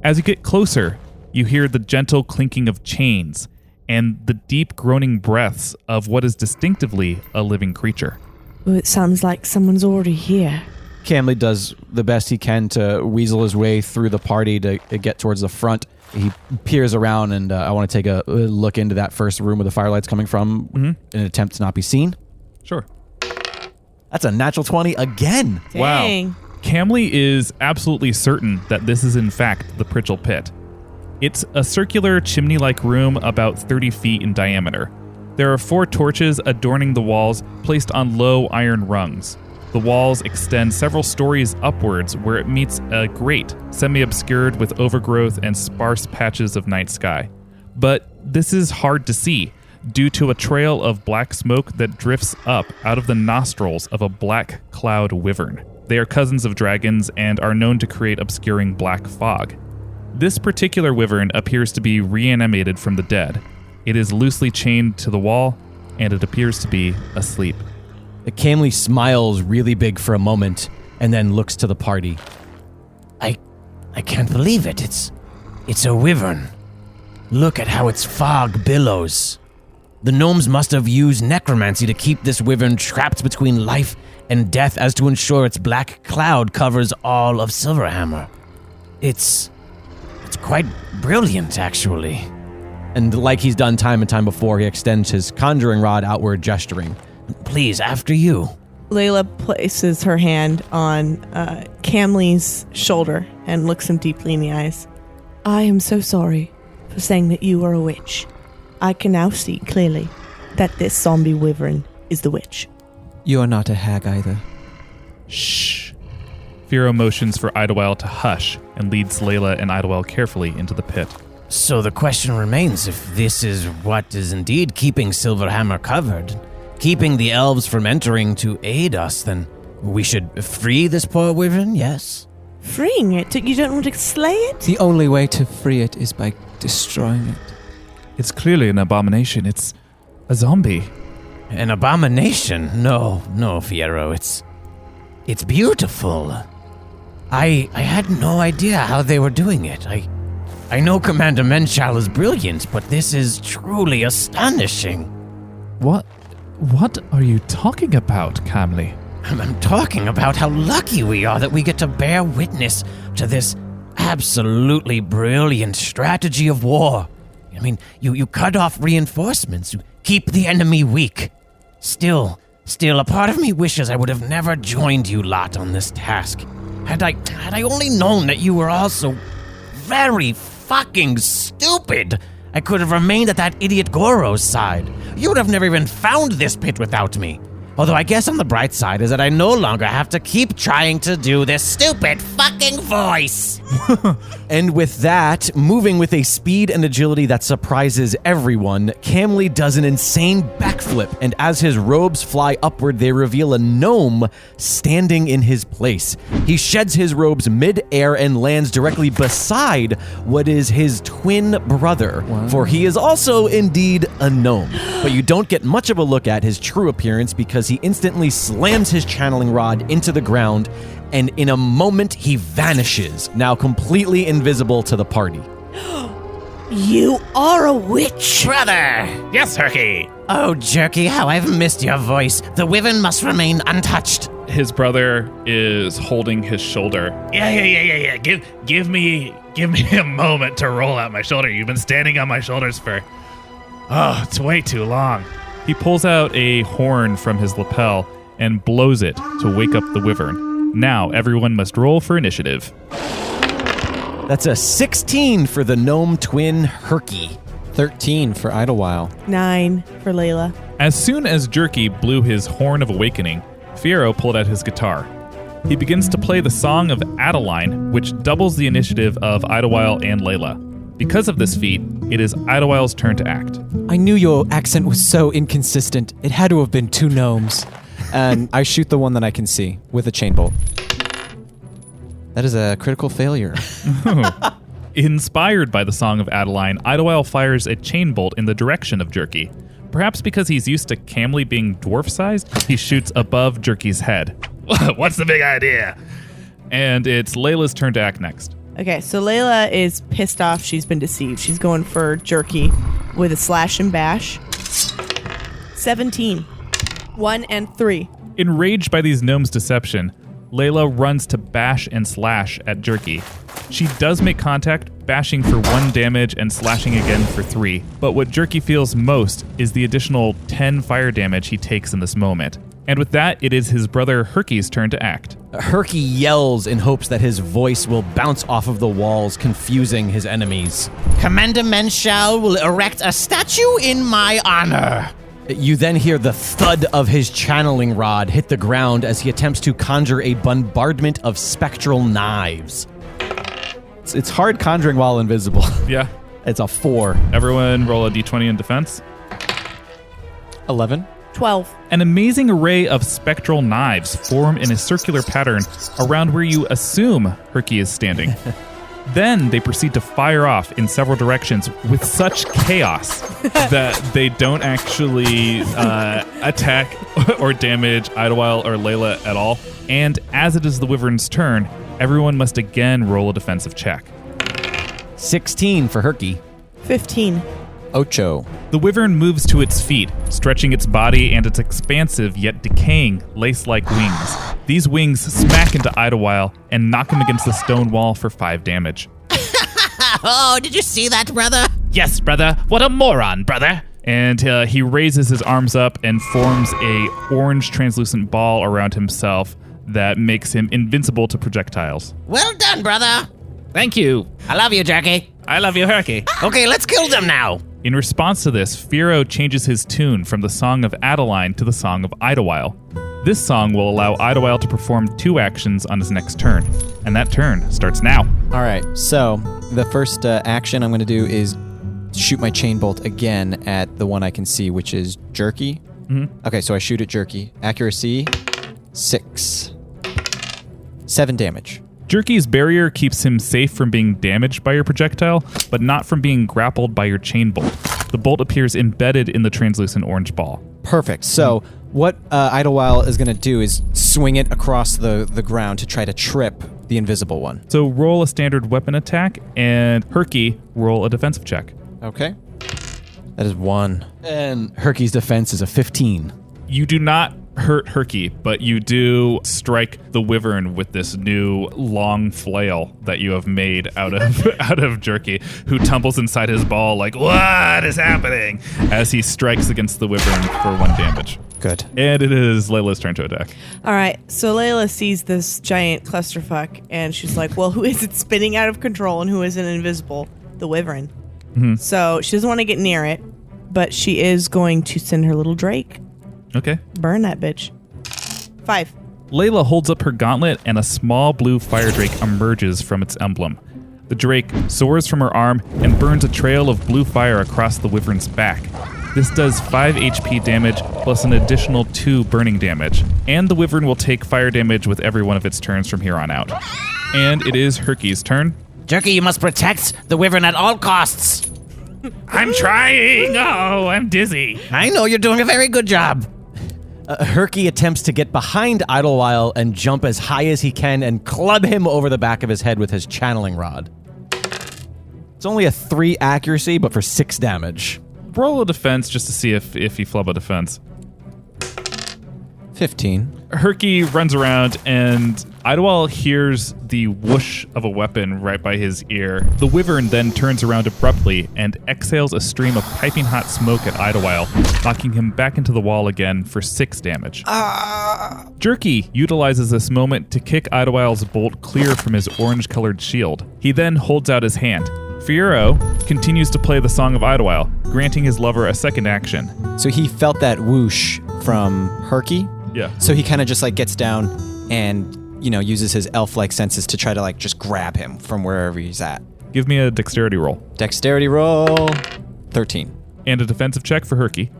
As you get closer, you hear the gentle clinking of chains and the deep groaning breaths of what is distinctively a living creature. Oh, it sounds like someone's already here. Camli does the best he can to weasel his way through the party to get towards the front. He peers around, and I want to take a look into that first room where the firelight's coming from in an attempt to not be seen. Sure. That's a natural 20 again. Dang. Wow. Camli is absolutely certain that this is in fact the Pritchel Pit. It's a circular chimney-like room about 30 feet in diameter. There are 4 torches adorning the walls placed on low iron rungs. The walls extend several stories upwards where it meets a grate, semi-obscured with overgrowth and sparse patches of night sky. But this is hard to see due to a trail of black smoke that drifts up out of the nostrils of a black cloud wyvern. They are cousins of dragons and are known to create obscuring black fog. This particular wyvern appears to be reanimated from the dead. It is loosely chained to the wall, and it appears to be asleep. Camli smiles really big for a moment and then looks to the party. I can't believe it. It's a wyvern. Look at how its fog billows. The gnomes must have used necromancy to keep this wyvern trapped between life and death as to ensure its black cloud covers all of Silverhammer. It's quite brilliant, actually. And like he's done time and time before, he extends his conjuring rod outward, gesturing. Please, after you. Layla places her hand on Camli's shoulder and looks him deeply in the eyes. I am so sorry for saying that you are a witch. I can now see clearly that this zombie wyvern is the witch. You are not a hag either. Shh. Fiero motions for Idlewild to hush and leads Layla and Idlewild carefully into the pit. So the question remains if this is what is indeed keeping Silverhammer covered, keeping the elves from entering to aid us, then we should free this poor wyvern, yes? Freeing it? You don't want to slay it? The only way to free it is by destroying it. It's clearly an abomination. It's a zombie. An abomination? No, Fiero, it's beautiful. I had no idea how they were doing it. I know Commander Menchal is brilliant, but this is truly astonishing. What are you talking about, Camli? I'm talking about how lucky we are that we get to bear witness to this absolutely brilliant strategy of war. I mean, you cut off reinforcements, you keep the enemy weak. Still, a part of me wishes I would have never joined you lot on this task. Had I only known that you were all so very fucking stupid, I could have remained at that idiot Gorro's side. You would have never even found this pit without me. Although I guess on the bright side is that I no longer have to keep trying to do this stupid fucking voice. And with that, moving with a speed and agility that surprises everyone, Camli does an insane backflip, and as his robes fly upward, they reveal a gnome standing in his place. He sheds his robes mid-air and lands directly beside what is his twin brother, for he is also indeed a gnome. But you don't get much of a look at his true appearance because he instantly slams his channeling rod into the ground, and in a moment he vanishes, now completely invisible to the party. You are a witch! Brother! Yes, Herky. Oh, Jerky, how I've missed your voice. The wyvern must remain untouched. His brother is holding his shoulder. Yeah. Give me a moment to roll out my shoulder. You've been standing on my shoulders for... Oh, it's way too long. He pulls out a horn from his lapel and blows it to wake up the wyvern. Now, everyone must roll for initiative. That's a 16 for the gnome twin Herky. 13 for Idlewild. 9 for Layla. As soon as Jerky blew his horn of awakening, Fiero pulled out his guitar. He begins to play the Song of Adeline, which doubles the initiative of Idlewild and Layla. Because of this feat, it is Idlewild's turn to act. I knew your accent was so inconsistent. It had to have been 2 gnomes. And I shoot the one that I can see with a chain bolt. That is a critical failure. Inspired by the Song of Adeline, Idlewild fires a chain bolt in the direction of Jerky. Perhaps because he's used to Camli being dwarf-sized, he shoots above Jerky's head. What's the big idea? And it's Layla's turn to act next. Okay, so Layla is pissed off. She's been deceived. She's going for Jerky with a slash and bash. 17. 1 and 3. Enraged by these gnomes' deception, Layla runs to bash and slash at Jerky. She does make contact, bashing for 1 damage and slashing again for 3. But what Jerky feels most is the additional 10 fire damage he takes in this moment. And with that, it is his brother Herky's turn to act. Herky yells in hopes that his voice will bounce off of the walls, confusing his enemies. Commander Menshal will erect a statue in my honor. You then hear the thud of his channeling rod hit the ground as he attempts to conjure a bombardment of spectral knives. It's hard conjuring while invisible. Yeah. It's a 4. Everyone roll a d20 in defense. 11. 12. An amazing array of spectral knives form in a circular pattern around where you assume Herky is standing. Then they proceed to fire off in several directions with such chaos that they don't actually attack or damage Idlewild or Layla at all. And as it is the wyvern's turn, everyone must again roll a defensive check. 16 for Herky. 15. Ocho. The wyvern moves to its feet, stretching its body and its expansive yet decaying lace-like wings. These wings smack into Idlewild and knock him against the stone wall for 5 damage. Oh, did you see that, brother? Yes, brother. What a moron, brother. And he raises his arms up and forms a orange translucent ball around himself that makes him invincible to projectiles. Well done, brother. Thank you. I love you, Jerky. I love you, Herky. Okay, let's kill them now. In response to this, Fiero changes his tune from the Song of Adeline to the Song of Idlewild. This song will allow Idlewild to perform 2 actions on his next turn, and that turn starts now. All right, so the first action I'm going to do is shoot my chain bolt again at the one I can see, which is Jerky. Mm-hmm. Okay, so I shoot at Jerky. Accuracy, 6. 7 damage. Jerky's barrier keeps him safe from being damaged by your projectile, but not from being grappled by your chain bolt. The bolt appears embedded in the translucent orange ball. Perfect. So what Idlewild is going to do is swing it across the ground to try to trip the invisible one. So roll a standard weapon attack, and Herky, roll a defensive check. Okay. That is 1. And Herky's defense is a 15. You do not hurt Herky, but you do strike the wyvern with this new long flail that you have made out of Jerky, who tumbles inside his ball like, what is happening? As he strikes against the wyvern for 1 damage. Good. And it is Layla's turn to attack. All right, so Layla sees this giant clusterfuck, and she's like, well, who is it spinning out of control and who isn't invisible? The wyvern. Mm-hmm. So she doesn't want to get near it, but she is going to send her little drake. Okay. Burn that bitch. 5. Layla holds up her gauntlet, and a small blue fire drake emerges from its emblem. The drake soars from her arm and burns a trail of blue fire across the wyvern's back. This does 5 HP damage plus an additional 2 burning damage, and the wyvern will take fire damage with every one of its turns from here on out. And it is Herky's turn. Jerky, you must protect the wyvern at all costs. I'm trying. Oh, I'm dizzy. I know you're doing a very good job. Herky attempts to get behind Idlewild and jump as high as he can and club him over the back of his head with his channeling rod. It's only a 3 accuracy, but for 6 damage. Roll a defense just to see if you flub a defense. 15. Herky runs around, and Idlewild hears the whoosh of a weapon right by his ear. The wyvern then turns around abruptly and exhales a stream of piping hot smoke at Idlewild, knocking him back into the wall again for 6 damage. Jerky utilizes this moment to kick Idlewild's bolt clear from his orange-colored shield. He then holds out his hand. Fiero continues to play the Song of Idlewild, granting his lover a second action. So he felt that whoosh from Herky. Yeah. So he kind of just like gets down and, uses his elf-like senses to try to like just grab him from wherever he's at. Give me a dexterity roll. Dexterity roll, 13. And a defensive check for Herky.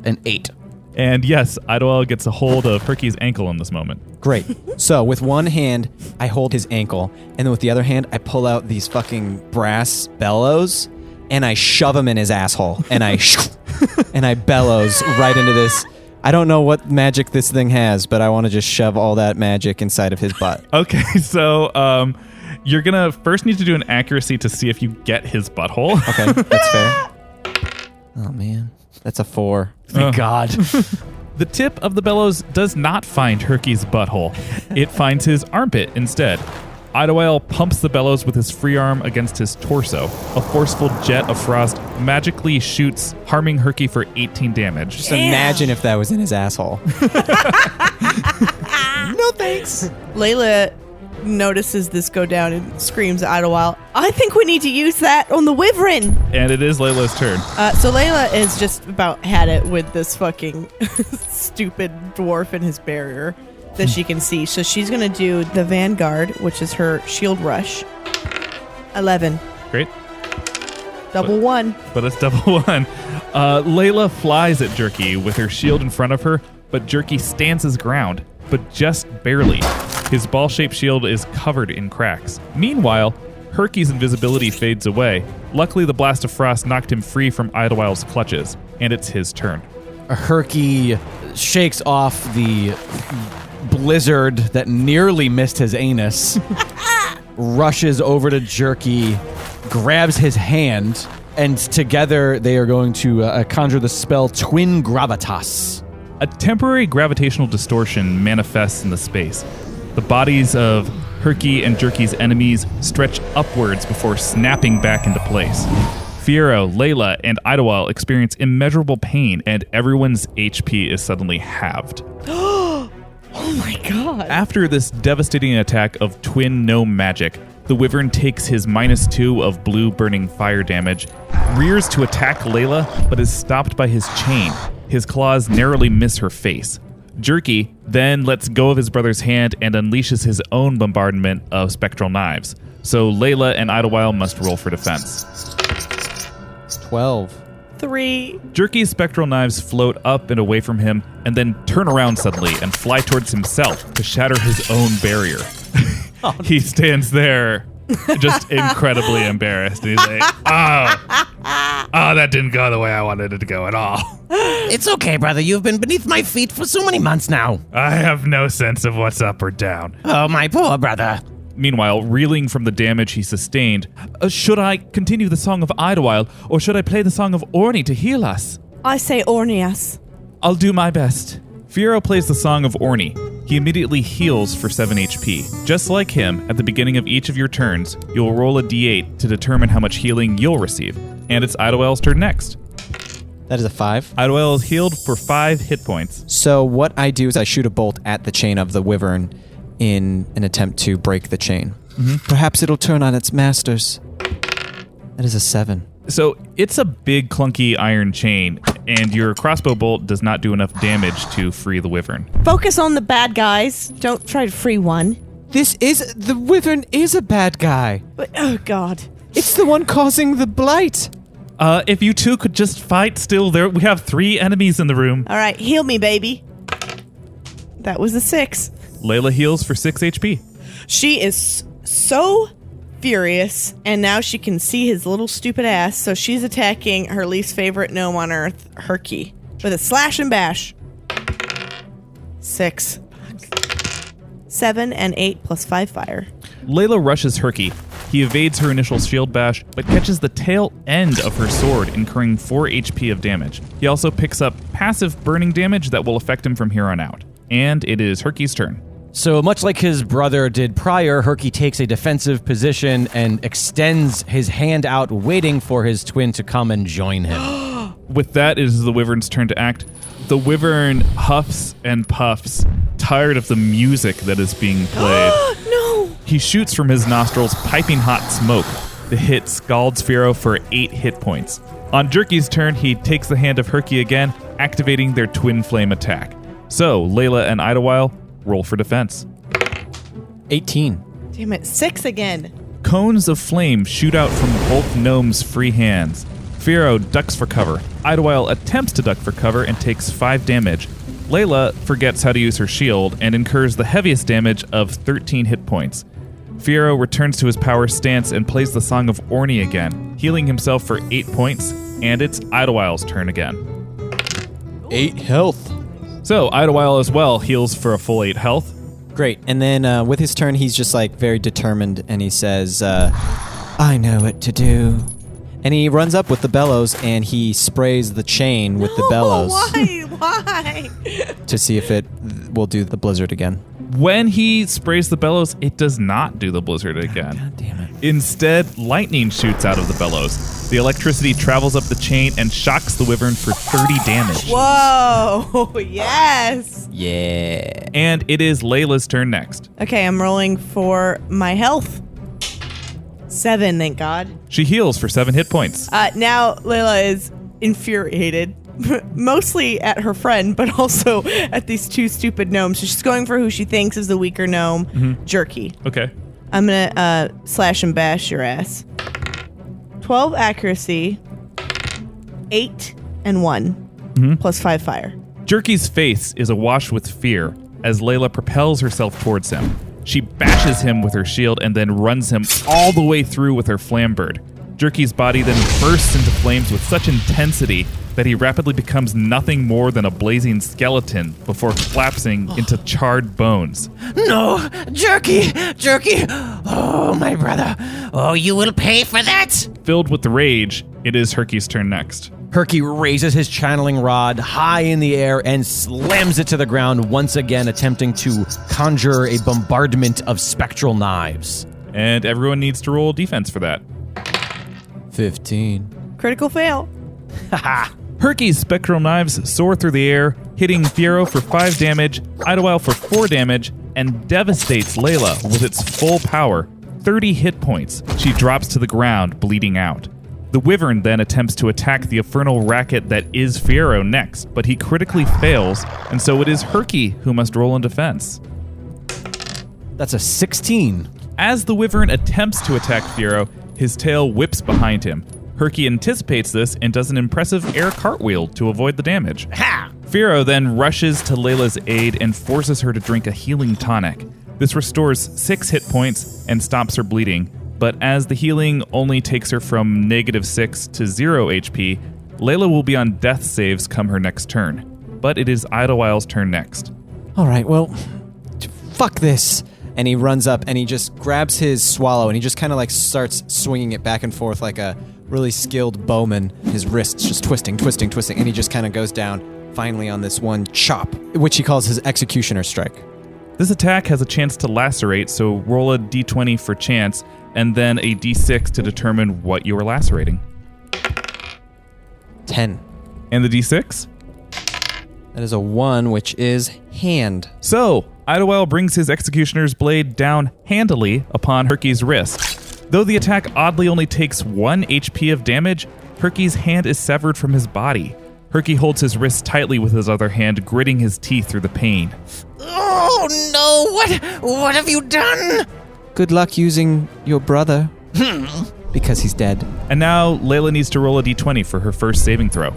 An 8. And yes, Idlewild gets a hold of Herky's ankle in this moment. Great. So with one hand, I hold his ankle, and then with the other hand, I pull out these fucking brass bellows, and I shove him in his asshole, and I bellows right into this. I don't know what magic this thing has, but I want to just shove all that magic inside of his butt. Okay, so you're going to first need to do an accuracy to see if you get his butthole. Okay, that's fair. Oh, man. That's a 4. Thank God. The tip of the bellows does not find Herky's butthole. It finds his armpit instead. Idlewild pumps the bellows with his free arm against his torso. A forceful jet of frost magically shoots, harming Herky for 18 damage. Just imagine if that was in his asshole. No thanks. Layla notices this go down and screams at Idlewild, I think we need to use that on the wyvern. And it is Layla's turn. So Layla has just about had it with this fucking stupid dwarf and his barrier that she can see. So she's going to do the Vanguard, which is her shield rush. 11. Great. Double 1. But it's double 1. Layla flies at Jerky with her shield in front of her, but Jerky stands his ground, but just barely. His ball-shaped shield is covered in cracks. Meanwhile, Herky's invisibility fades away. Luckily, the blast of frost knocked him free from Idlewild's clutches, and it's his turn. Herky shakes off the blizzard that nearly missed his anus, rushes over to Jerky, grabs his hand, and together they are going to conjure the spell Twin Gravitas. A temporary gravitational distortion manifests in the space. The bodies of Herky and Jerky's enemies stretch upwards before snapping back into place. Fiero, Layla, and Idlewild experience immeasurable pain, and everyone's HP is suddenly halved. Oh my god. After this devastating attack of twin gnome magic, the wyvern takes his -2 of blue burning fire damage, rears to attack Layla, but is stopped by his chain. His claws narrowly miss her face. Jerky then lets go of his brother's hand and unleashes his own bombardment of spectral knives. So Layla and Idlewild must roll for defense. 12. 3. Jerky's spectral knives float up and away from him and then turn around suddenly and fly towards himself to shatter his own barrier. He stands there just incredibly embarrassed. And he's like, oh, that didn't go the way I wanted it to go at all. It's okay, brother. You've been beneath my feet for so many months now. I have no sense of what's up or down. Oh, my poor brother. Meanwhile, reeling from the damage he sustained, should I continue the Song of Idlewild, or should I play the Song of Orny to heal us? I say Ornias. I'll do my best. Fiero plays the Song of Orni. He immediately heals for 7 HP. Just like him, at the beginning of each of your turns, you'll roll a d8 to determine how much healing you'll receive. And it's Idlewile's turn next. That is a 5. Idlewile is healed for 5 hit points. So what I do is I shoot a bolt at the chain of the wyvern in an attempt to break the chain. Perhaps it'll turn on its masters. That is a 7. So it's a big, clunky iron chain, and your crossbow bolt does not do enough damage to free the wyvern. Focus on the bad guys. Don't try to free one. The wyvern is a bad guy. But, oh, God. It's the one causing the blight. If you two could just fight still, we have 3 enemies in the room. All right, heal me, baby. That was a 6. Layla heals for 6 HP. She is so furious, and now she can see his little stupid ass, so she's attacking her least favorite gnome on Earth, Herky, with a slash and bash. 6. 7 and 8 plus 5 fire. Layla rushes Herky. He evades her initial shield bash, but catches the tail end of her sword, incurring 4 HP of damage. He also picks up passive burning damage that will affect him from here on out. And it is Herky's turn. So much like his brother did prior, Herky takes a defensive position and extends his hand out, waiting for his twin to come and join him. With that, it is the wyvern's turn to act. The wyvern huffs and puffs, tired of the music that is being played. No! He shoots from his nostrils piping hot smoke. The hit scalds Fiero for 8 hit points. On Jerky's turn, he takes the hand of Herky again, activating their twin flame attack. So, Layla and Idlewild, roll for defense. 18. Damn it, 6 again. Cones of flame shoot out from both gnomes' free hands. Fiero ducks for cover. Idlewild attempts to duck for cover and takes 5 damage. Layla forgets how to use her shield and incurs the heaviest damage of 13 hit points. Fiero returns to his power stance and plays the Song of Orni again, healing himself for 8 points, and it's Idlewild's turn again. 8 health. So, Idlewild as well heals for a full 8 health. Great. And then with his turn, he's just like very determined, and he says, I know what to do. And he runs up with the bellows, and he sprays the chain with the bellows. Why? To see if it will do the blizzard again. When he sprays the bellows, it does not do the blizzard again. God damn it. Instead, lightning shoots out of the bellows. The electricity travels up the chain and shocks the wyvern for 30 damage. Whoa, yes. Yeah. And it is Layla's turn next. Okay, I'm rolling for my health. 7, thank God. She heals for 7 hit points. Now Layla is infuriated, mostly at her friend, but also at these 2 stupid gnomes. So she's going for who she thinks is the weaker gnome, Jerky. Okay. I'm gonna slash and bash your ass. 12 accuracy, 8 and 1, plus 5 fire. Jerky's face is awash with fear as Layla propels herself towards him. She bashes him with her shield and then runs him all the way through with her flambird. Jerky's body then bursts into flames with such intensity that he rapidly becomes nothing more than a blazing skeleton before collapsing into charred bones. No! Jerky! Jerky! Oh, my brother. Oh, you will pay for that! Filled with rage, it is Herky's turn next. Herky raises his channeling rod high in the air and slams it to the ground, once again attempting to conjure a bombardment of spectral knives. And everyone needs to roll defense for that. 15. Critical fail. Herky's spectral knives soar through the air, hitting Fiero for 5 damage, Idlewild for 4 damage, and devastates Layla with its full power, 30 hit points. She drops to the ground, bleeding out. The wyvern then attempts to attack the infernal racket that is Fiero next, but he critically fails, and so it is Herky who must roll in defense. That's a 16. As the wyvern attempts to attack Fiero, his tail whips behind him. Herky anticipates this and does an impressive air cartwheel to avoid the damage. Ha! Fiero then rushes to Layla's aid and forces her to drink a healing tonic. This restores 6 hit points and stops her bleeding, but as the healing only takes her from -6 to 0 HP, Layla will be on death saves come her next turn. But it is Idlewild's turn next. All right, well, fuck this. And he runs up and he just grabs his swallow and he just kind of like starts swinging it back and forth like a really skilled bowman. His wrists just twisting, and he just kind of goes down, finally on this one chop, which he calls his executioner strike. This attack has a chance to lacerate, so roll a d20 for chance, and then a d6 to determine what you are lacerating. 10. And the d6? That is a 1, which is hand. So, Idlewild brings his executioner's blade down handily upon Herky's wrist. Though the attack oddly only takes 1 HP of damage, Herky's hand is severed from his body. Herky holds his wrist tightly with his other hand, gritting his teeth through the pain. Oh no, what have you done? Good luck using your brother. Because he's dead. And now Layla needs to roll a d20 for her first saving throw.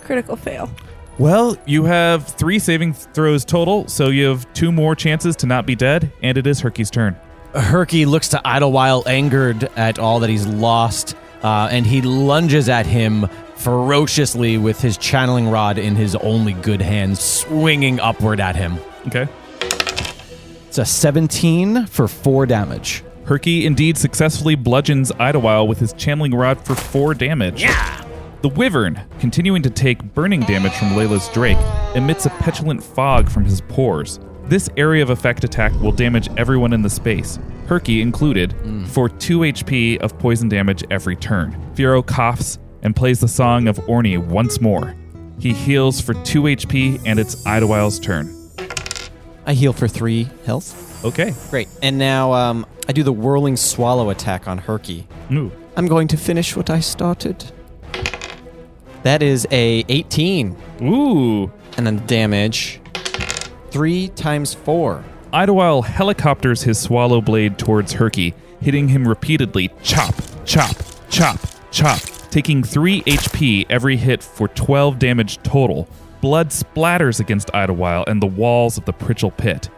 Critical fail. Well, you have 3 saving throws total, so you have 2 more chances to not be dead, and it is Herky's turn. Herky looks to Idlewild, angered at all that he's lost, and he lunges at him ferociously with his channeling rod in his only good hand, swinging upward at him. Okay. It's a 17 for 4 damage. Herky indeed successfully bludgeons Idlewild with his channeling rod for 4 damage. Yeah. The Wyvern, continuing to take burning damage from Layla's Drake, emits a petulant fog from his pores. This area of effect attack will damage everyone in the space, Herky included, for 2 HP of poison damage every turn. Firo coughs and plays the song of Orny once more. He heals for 2 HP, and it's Idlewild's turn. I heal for 3 health. Okay. Great. And now I do the whirling swallow attack on Herky. Ooh. I'm going to finish what I started. That is a 18. Ooh. And then damage 3 times 4. Idlewild helicopters his swallow blade towards Herky, hitting him repeatedly. Chop, chop, chop, chop, taking 3 HP every hit for 12 damage total. Blood splatters against Idlewild and the walls of the Pritchel pit.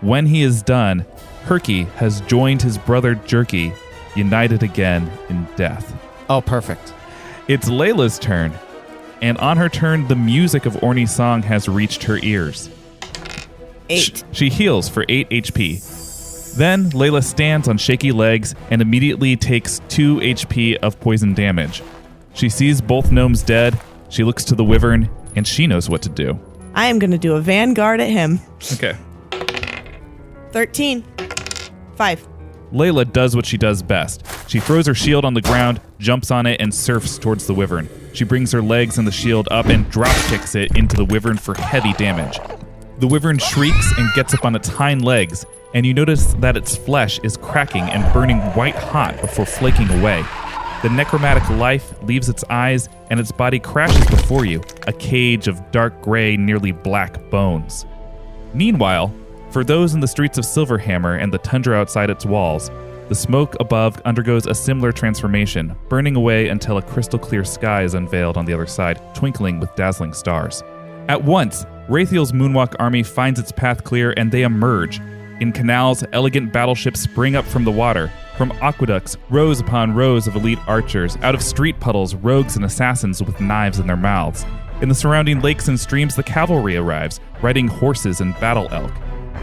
When he is done, Herky has joined his brother Jerky, united again in death. Oh, perfect. It's Layla's turn, and on her turn, the music of Orny's song has reached her ears. 8. She heals for 8 HP. Then Layla stands on shaky legs and immediately takes 2 HP of poison damage. She sees both gnomes dead, she looks to the Wyvern, and she knows what to do. I am going to do a vanguard at him. Okay. 13. 5. Layla does what she does best. She throws her shield on the ground, jumps on it, and surfs towards the Wyvern. She brings her legs and the shield up and drop kicks it into the Wyvern for heavy damage. The Wyvern shrieks and gets up on its hind legs, and you notice that its flesh is cracking and burning white hot before flaking away. The necromantic life leaves its eyes, and its body crashes before you, a cage of dark gray, nearly black bones. Meanwhile, for those in the streets of Silverhammer and the tundra outside its walls, the smoke above undergoes a similar transformation, burning away until a crystal-clear sky is unveiled on the other side, twinkling with dazzling stars. At once, Rathiel's Moonwalk army finds its path clear, and they emerge. In canals, elegant battleships spring up from the water. From aqueducts, rows upon rows of elite archers. Out of street puddles, rogues and assassins with knives in their mouths. In the surrounding lakes and streams, the cavalry arrives, riding horses and battle elk.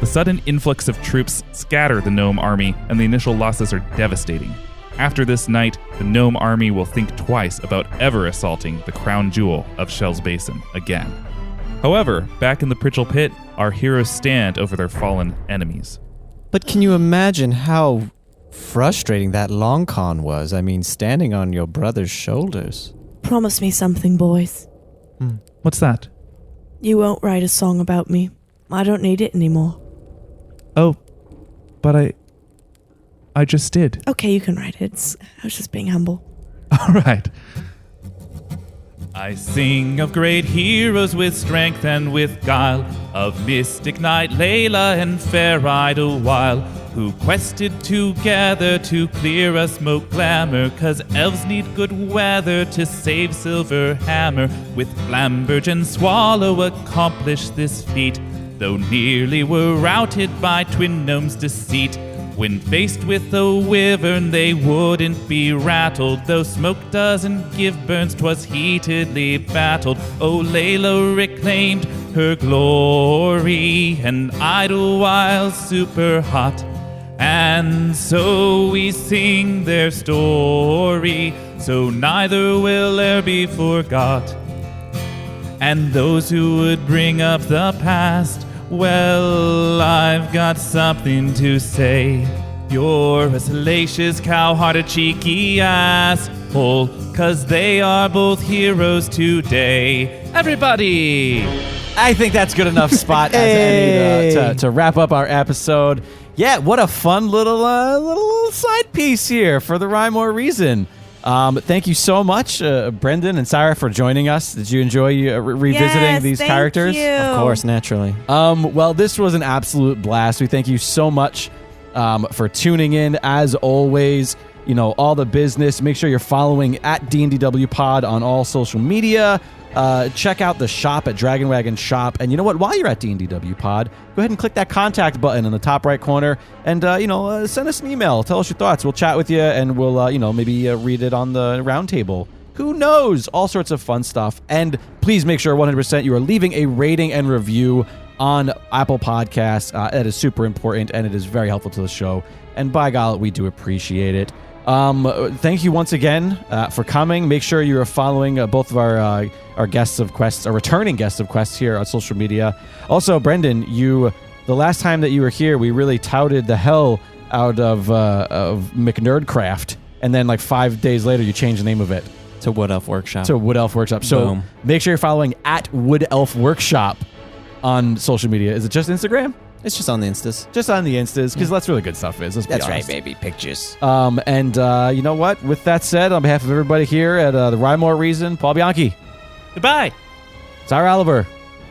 The sudden influx of troops scatter the Gnome army, and the initial losses are devastating. After this night, the Gnome army will think twice about ever assaulting the crown jewel of Shel's Basin again. However, back in the Pritchel pit, our heroes stand over their fallen enemies. But can you imagine how frustrating that long con was? I mean, standing on your brother's shoulders. Promise me something, boys. What's that? You won't write a song about me. I don't need it anymore. Oh, but I just did. Okay, you can write it. I was just being humble. All right. I sing of great heroes with strength and with guile, of mystic knight Layla and fair Idlewild, who quested together to clear a smoke glamour, 'cause elves need good weather to save Silverhammer. With Flamberge and Swallow accomplished this feat, though nearly were routed by twin gnomes' deceit. When faced with a wyvern, they wouldn't be rattled, though smoke doesn't give burns, 'twas heatedly battled. Oh, Layla reclaimed her glory, and Idlewild super hot. And so we sing their story, so neither will e'er be forgot. And those who would bring up the past, well, I've got something to say. You're a salacious, cow-hearted, cheeky asshole, 'cause they are both heroes today. Everybody! I think that's good enough spot as any to wrap up our episode. Yeah, what a fun little side piece here for the Rhyme or Reason. Thank you so much, Brendan and Sarah, for joining us. Did you enjoy revisiting these characters? You. Of course, naturally. Well, this was an absolute blast. We thank you so much for tuning in. As always, all the business. Make sure you're following at D&DW Pod on all social media. Check out the shop at Dragon Wagon Shop. And you know what? While you're at D&DW Pod, go ahead and click that contact button in the top right corner and, send us an email. Tell us your thoughts. We'll chat with you and we'll, maybe read it on the roundtable. Who knows? All sorts of fun stuff. And please make sure 100% you are leaving a rating and review on Apple Podcasts. That is super important and it is very helpful to the show. And by God, we do appreciate it. Thank you once again for coming. Make sure you are following both of our guests of quests, our returning guests of quests here on social media. Also, Brendan, the last time that you were here, we really touted the hell out of McNerdcraft, and then like 5 days later, you changed the name of it To Wood Elf Workshop. So Boom. Make sure you're following at Wood Elf Workshop on social media. Is it just Instagram? It's just on the Instas. Just on the Instas, because that's where the good stuff is. Let's be That's honest. right, baby. Pictures. And you know what? With that said, on behalf of everybody here at the Rhyme or Reason, Paul Bianchi, Goodbye. Sarah Oliver,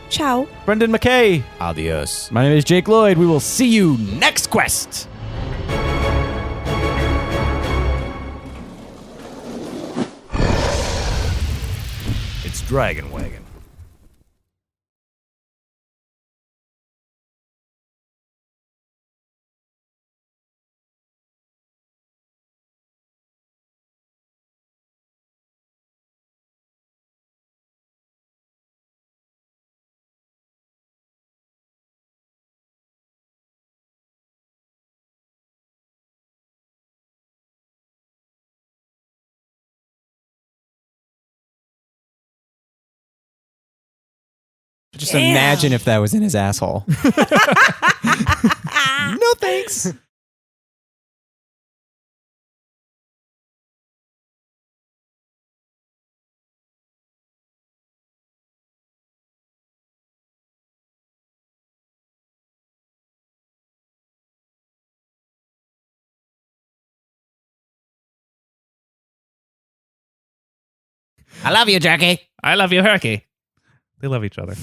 Ciao. Brendan McKay, Adios. my name is Jake Lloyd. We will see you next quest. It's Dragon Wagon. Just imagine if that was in his asshole. No thanks. I love you, Jackie. I love you, Herky. They love each other.